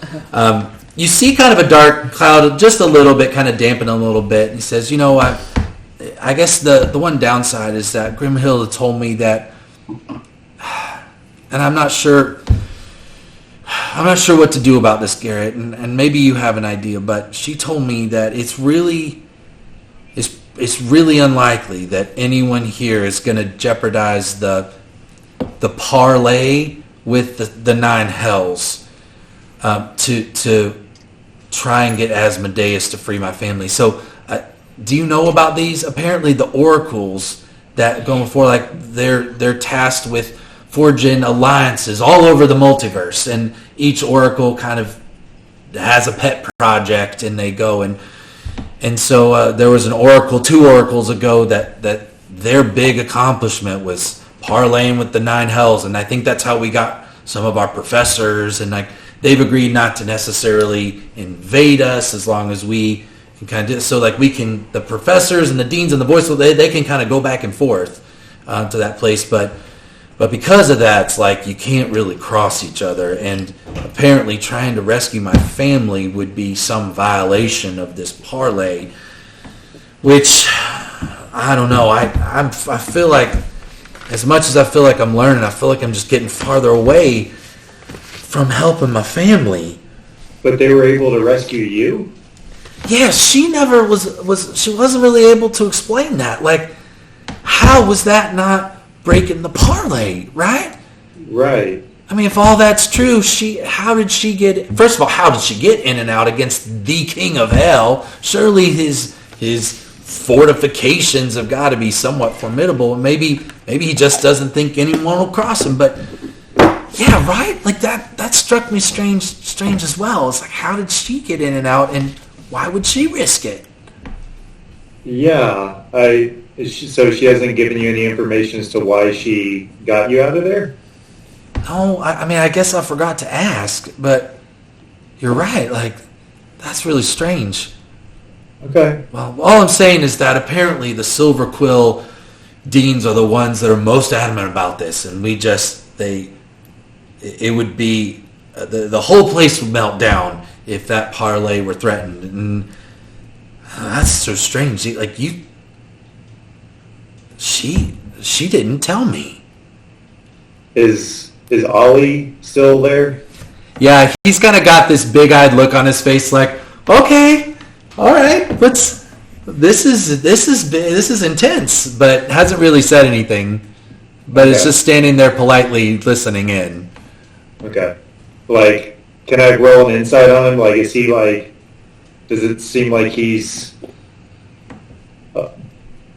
You see kind of a dark cloud, just a little bit, kind of dampen a little bit. And he says, I guess the one downside is that Grimhilda told me that, and I'm not sure what to do about this, Garrett, and maybe you have an idea, but she told me that it's really unlikely that anyone here is going to jeopardize the parlay with the nine hells to try and get Asmodeus to free my family. So do you know about these? Apparently the oracles that go before, like, they're tasked with forging alliances all over the multiverse, and each oracle kind of has a pet project, and they go and so there was an oracle 2 oracles ago that their big accomplishment was parlaying with the nine hells, and I think that's how we got some of our professors, and like they've agreed not to necessarily invade us as long as we can kind of do so, like, we can, the professors and the deans and the voice, they can kind of go back and forth to that place, but because of that, it's like you can't really cross each other, and apparently trying to rescue my family would be some violation of this parlay, which, I don't know, I feel like, as much as I feel like I'm learning, I feel like I'm just getting farther away from helping my family. But they were able to rescue you? Yeah, she never she wasn't really able to explain that. Like, how was that not breaking the parlay, right? Right. I mean, if all that's true, how did she get... First of all, how did she get in and out against the king of hell? Surely his fortifications have got to be somewhat formidable, and maybe he just doesn't think anyone will cross him. But yeah, right? Like that struck me strange as well. It's like, how did she get in and out, and why would she risk it? Yeah, so she hasn't given you any information as to why she got you out of there? No, I mean, I guess I forgot to ask, but you're right. Like, that's really strange. Okay. Well, all I'm saying is that apparently the Silver Quill deans are the ones that are most adamant about this, and it would be, the whole place would melt down if that parlay were threatened, and that's so strange. Like, she didn't tell me. Is Ollie still there? Yeah, he's kind of got this big-eyed look on his face, like, okay, all right, this is intense, but hasn't really said anything. But It's just standing there politely listening in. Okay. Like, can I roll an insight on him? Like, is he like? Does it seem like he's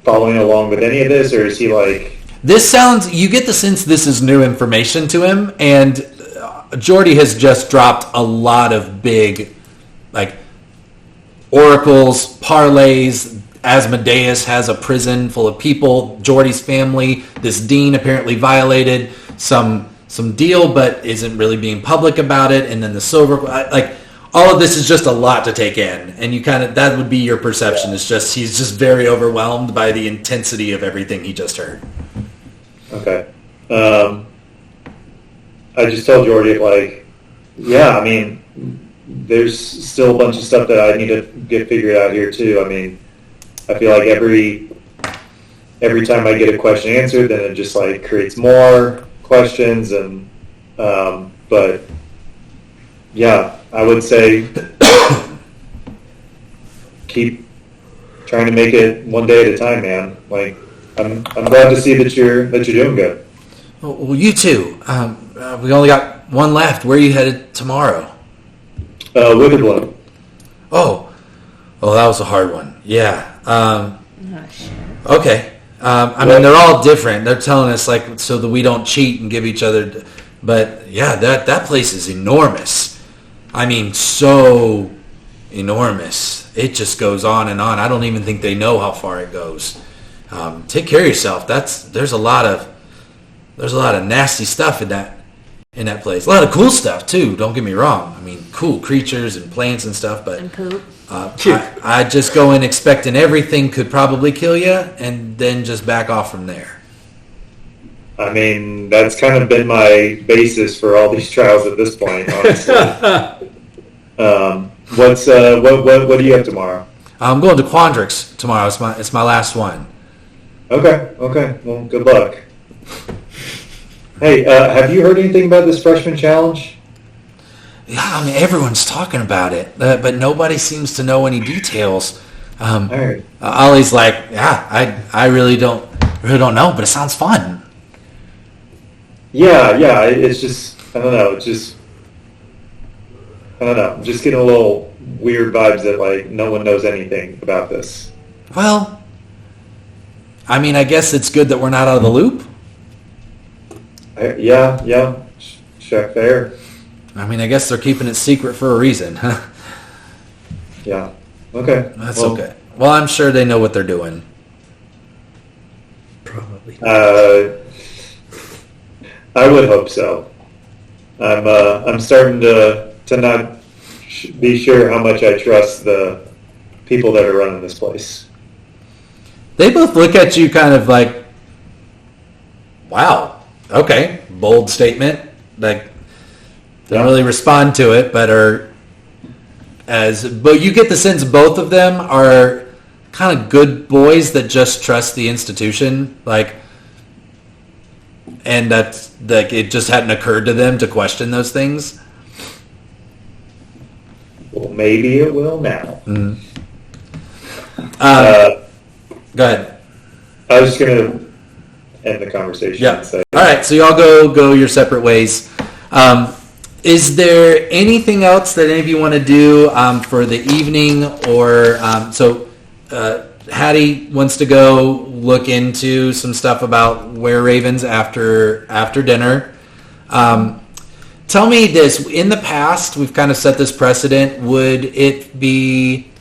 following along with any of this, or is he like? You get the sense this is new information to him, and Jordy has just dropped a lot of big, like, oracles, parlays. Asmodeus has a prison full of people. Geordie's family, this dean apparently violated some deal, but isn't really being public about it. And then the silver, like all of this is just a lot to take in, and you that would be your perception. It's just he's just very overwhelmed by the intensity of everything he just heard. Okay. I just told Jordy, like, yeah, I mean, there's still a bunch of stuff that I need to get figured out here too. I mean, I feel like every time I get a question answered, then it just like creates more questions, and but yeah, I would say keep trying to make it one day at a time, man. Like, I'm glad to see that you're doing good. Well, you too. We only got one left. Where are you headed tomorrow? Wicked Bloom. Oh, that was a hard one. Yeah. Okay. I mean, they're all different. They're telling us like so that we don't cheat and give each other. But yeah, that place is enormous. I mean, so enormous. It just goes on and on. I don't even think they know how far it goes. Take care of yourself. There's a lot of nasty stuff in that place. A lot of cool stuff too. Don't get me wrong. I mean, cool creatures and plants and stuff. But And poop. I just go in expecting everything could probably kill you, and then just back off from there. I mean, that's kind of been my basis for all these trials at this point, honestly. What do you have tomorrow? I'm going to Quandrix tomorrow. It's my last one. Okay. Well, good luck. Hey, have you heard anything about this freshman challenge? Yeah, I mean, everyone's talking about it, but nobody seems to know any details. All right. Ollie's like, yeah, I really don't know, but it sounds fun. Yeah. It's just, I don't know. I'm just getting a little weird vibes that like no one knows anything about this. Well, I mean, I guess it's good that we're not out of the loop. Yeah. Check there. I mean, I guess they're keeping it secret for a reason. Yeah. Okay. That's okay. Well, I'm sure they know what they're doing. Probably. I would hope so. I'm starting to not be sure how much I trust the people that are running this place. They both look at you kind of like, wow, okay, bold statement. Like, don't really respond to it, but you get the sense both of them are kind of good boys that just trust the institution, like, and that's like it just hadn't occurred to them to question those things. Well, maybe it will now. Mm-hmm. Go ahead. I was just going to end the conversation. Yeah. And say, all right. So y'all go your separate ways. Is there anything else that any of you want to do for the evening? Or Hattie wants to go look into some stuff about were-ravens after dinner. Tell me this. In the past, we've kind of set this precedent. Would it be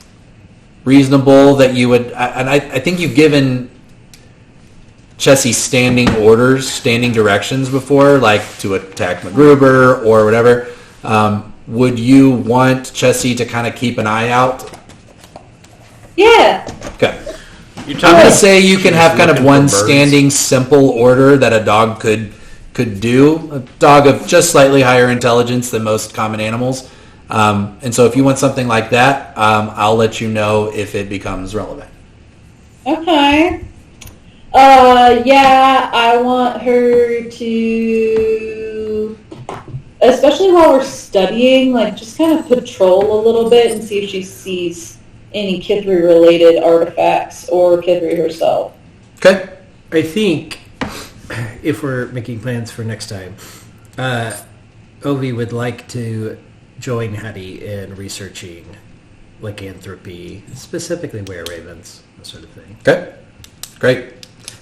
reasonable that you would... And I think you've given Chessie standing directions before, like to attack MacGruber or whatever. Would you want Chessie to kind of keep an eye out? Yeah. Okay. I'm going to say you can have kind of one standing simple order that a dog could do. A dog of just slightly higher intelligence than most common animals. And so if you want something like that, I'll let you know if it becomes relevant. Okay. Yeah, I want her to, especially while we're studying, like just kind of patrol a little bit and see if she sees any Kithri-related artifacts or Kithri herself. Okay. I think if we're making plans for next time, Ovi would like to join Hattie in researching lycanthropy, specifically were-ravens, that sort of thing. Okay. Great.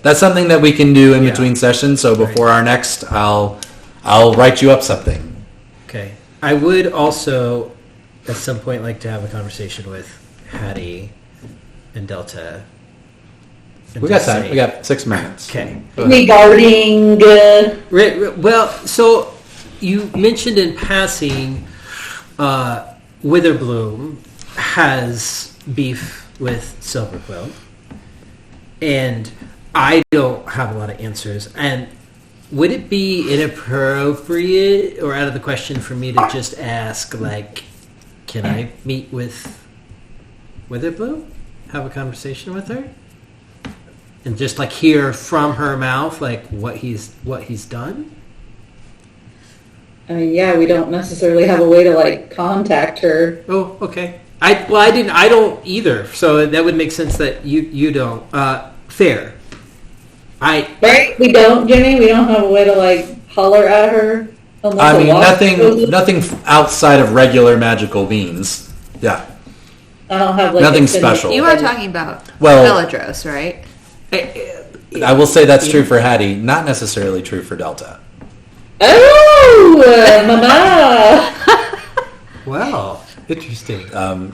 That's something that we can do in between sessions. So before our next, I'll write you up something. Okay. I would also, at some point, like to have a conversation with Hattie and Delta. And We got just time. say- We got 6 minutes. Okay. Regarding, Well, so you mentioned in passing, Witherbloom has beef with Silverquill, and I don't have a lot of answers. And would it be inappropriate or out of the question for me to just ask, like, can I meet with Witherbloom, have a conversation with her, and just like hear from her mouth, like what he's done? yeah, we don't necessarily have a way to like contact her. Oh, okay. I don't either. So that would make sense that you don't. Fair. Right? We don't, Jimmy. We don't have a way to like holler at her. I mean, nothing outside of regular magical means. Yeah. I don't have like Nothing extended- special. You are talking about Well- Beladros, right? I will say that's true for Hattie, not necessarily true for Delta. Oh, mama! Wow, interesting.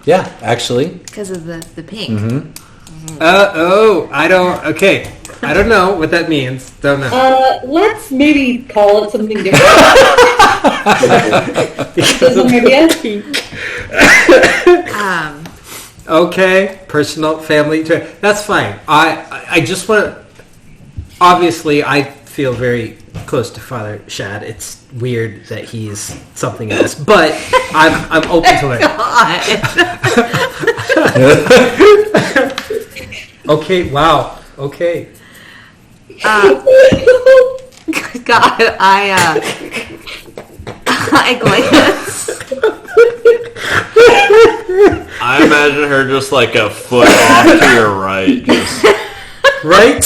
Yeah, actually. Because of the pink. Mm-hmm. I don't. Okay, I don't know what that means. Don't know. Let's maybe call it something different. Is there maybe Okay, personal, family. That's fine. I just want to. Obviously, I feel very close to Father Shad. It's weird that he's something else, but I'm open to it. Okay. Wow. Okay. God, I glance. I imagine her just like a foot off to your right. Just Right?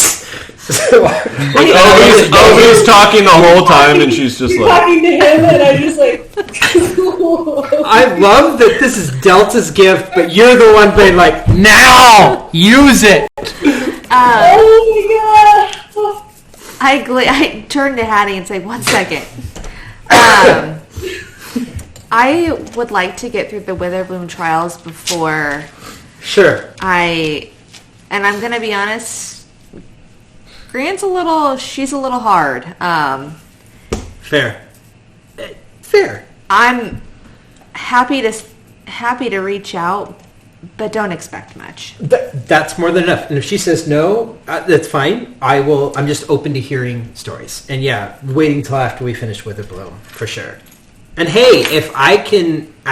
Obi's talking the whole time, and she's just like, talking to him, and I just like. I love that this is Delta's gift, but you're the one being like, now use it. Oh my god! I turn to Hattie and say, 1 second. I would like to get through the Witherbloom trials before Sure. and I'm going to be honest, she's a little hard. Fair. Fair. I'm happy to reach out, but don't expect much. That's more than enough. And if she says no, that's fine. I'm just open to hearing stories. And yeah, waiting till after we finish Witherbloom, for sure. And hey, if I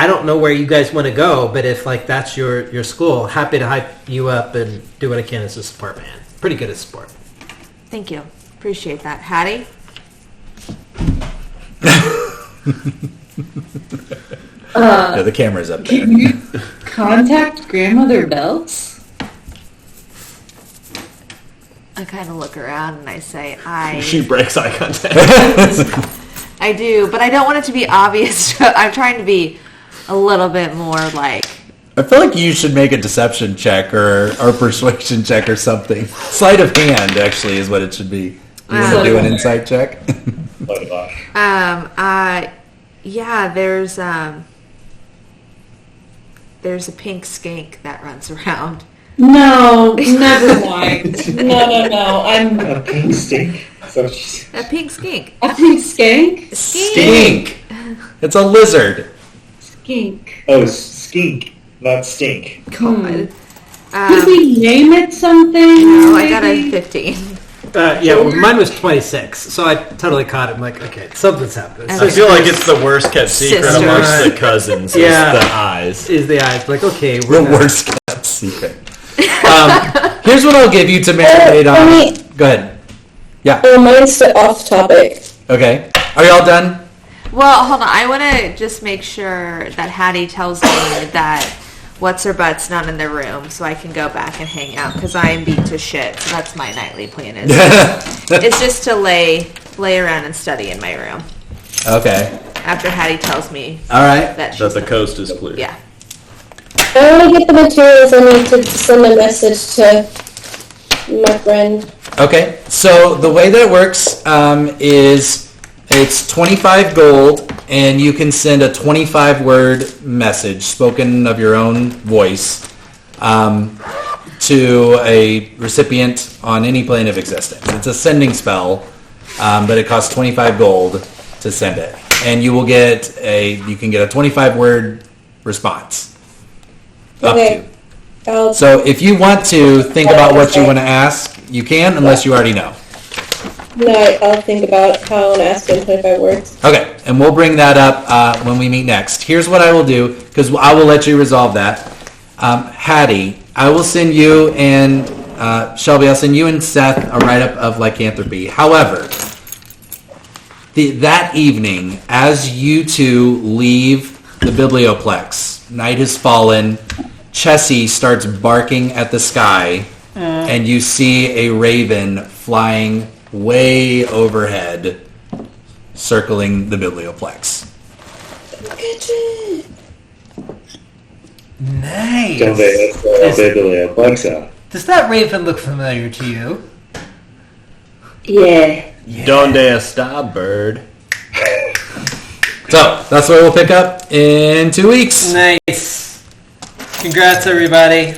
don't know where you guys want to go, but if like that's your school, happy to hype you up and do what I can as a support man. Pretty good at support. Thank you. Appreciate that. Hattie? Yeah, the camera's up there. Can you contact Grandmother Belts? I kind of look around and I say, she breaks eye contact. I do, but I don't want it to be obvious. I'm trying to be a little bit more like... I feel like you should make a deception check or persuasion check or something. Sleight of hand, actually, is what it should be. You want to do an insight check? Yeah, there's a pink skink that runs around. No, never mind. No. I'm A pink stink. So she's A pink skink. a pink skank. Skink! It's a lizard. Skink. skink, not stink. God. Did we name it something? No, I got a maybe? 15. Yeah, well, mine was 26, so I totally caught it. I'm like, okay, something's happening. I feel like it's the worst kept secret Sister. amongst the cousins. Yeah. Is the eyes. Is the eyes like, okay, The we're not- worst kept secret. Here's what I'll give you to marinate on. Go ahead. Yeah. Mine's off topic. Okay. Are y'all done? Well, hold on. I want to just make sure that Hattie tells me that what's her butt's not in the room, so I can go back and hang out because I am beat to shit. So that's my nightly plan. It's just to lay around and study in my room Okay. after Hattie tells me All right. that she's That the not- coast is clear. Yeah. I want to get the materials I need to send a message to my friend. Okay. So the way that it works is it's 25 gold, and you can send a 25-word message spoken of your own voice to a recipient on any plane of existence. It's a sending spell, but it costs 25 gold to send it, and you can get a 25-word response. Up Okay. to. So if you want to think about what you want to ask, you can, unless you already know. No, I'll think about how I want to ask in 25 words. Okay, and we'll bring that up when we meet next. Here's what I will do, because I will let you resolve that. Hattie, I will send you and Shelby, I'll send you and Seth a write-up of lycanthropy. However, that evening, as you two leave the biblioplex, night has fallen, Chessie starts barking at the sky, and you see a raven flying way overhead, circling the biblioplex. Nice. Alexa. Does that raven look familiar to you? Yeah. Donde está, bird? So, that's what we'll pick up in 2 weeks. Nice. Congrats, everybody.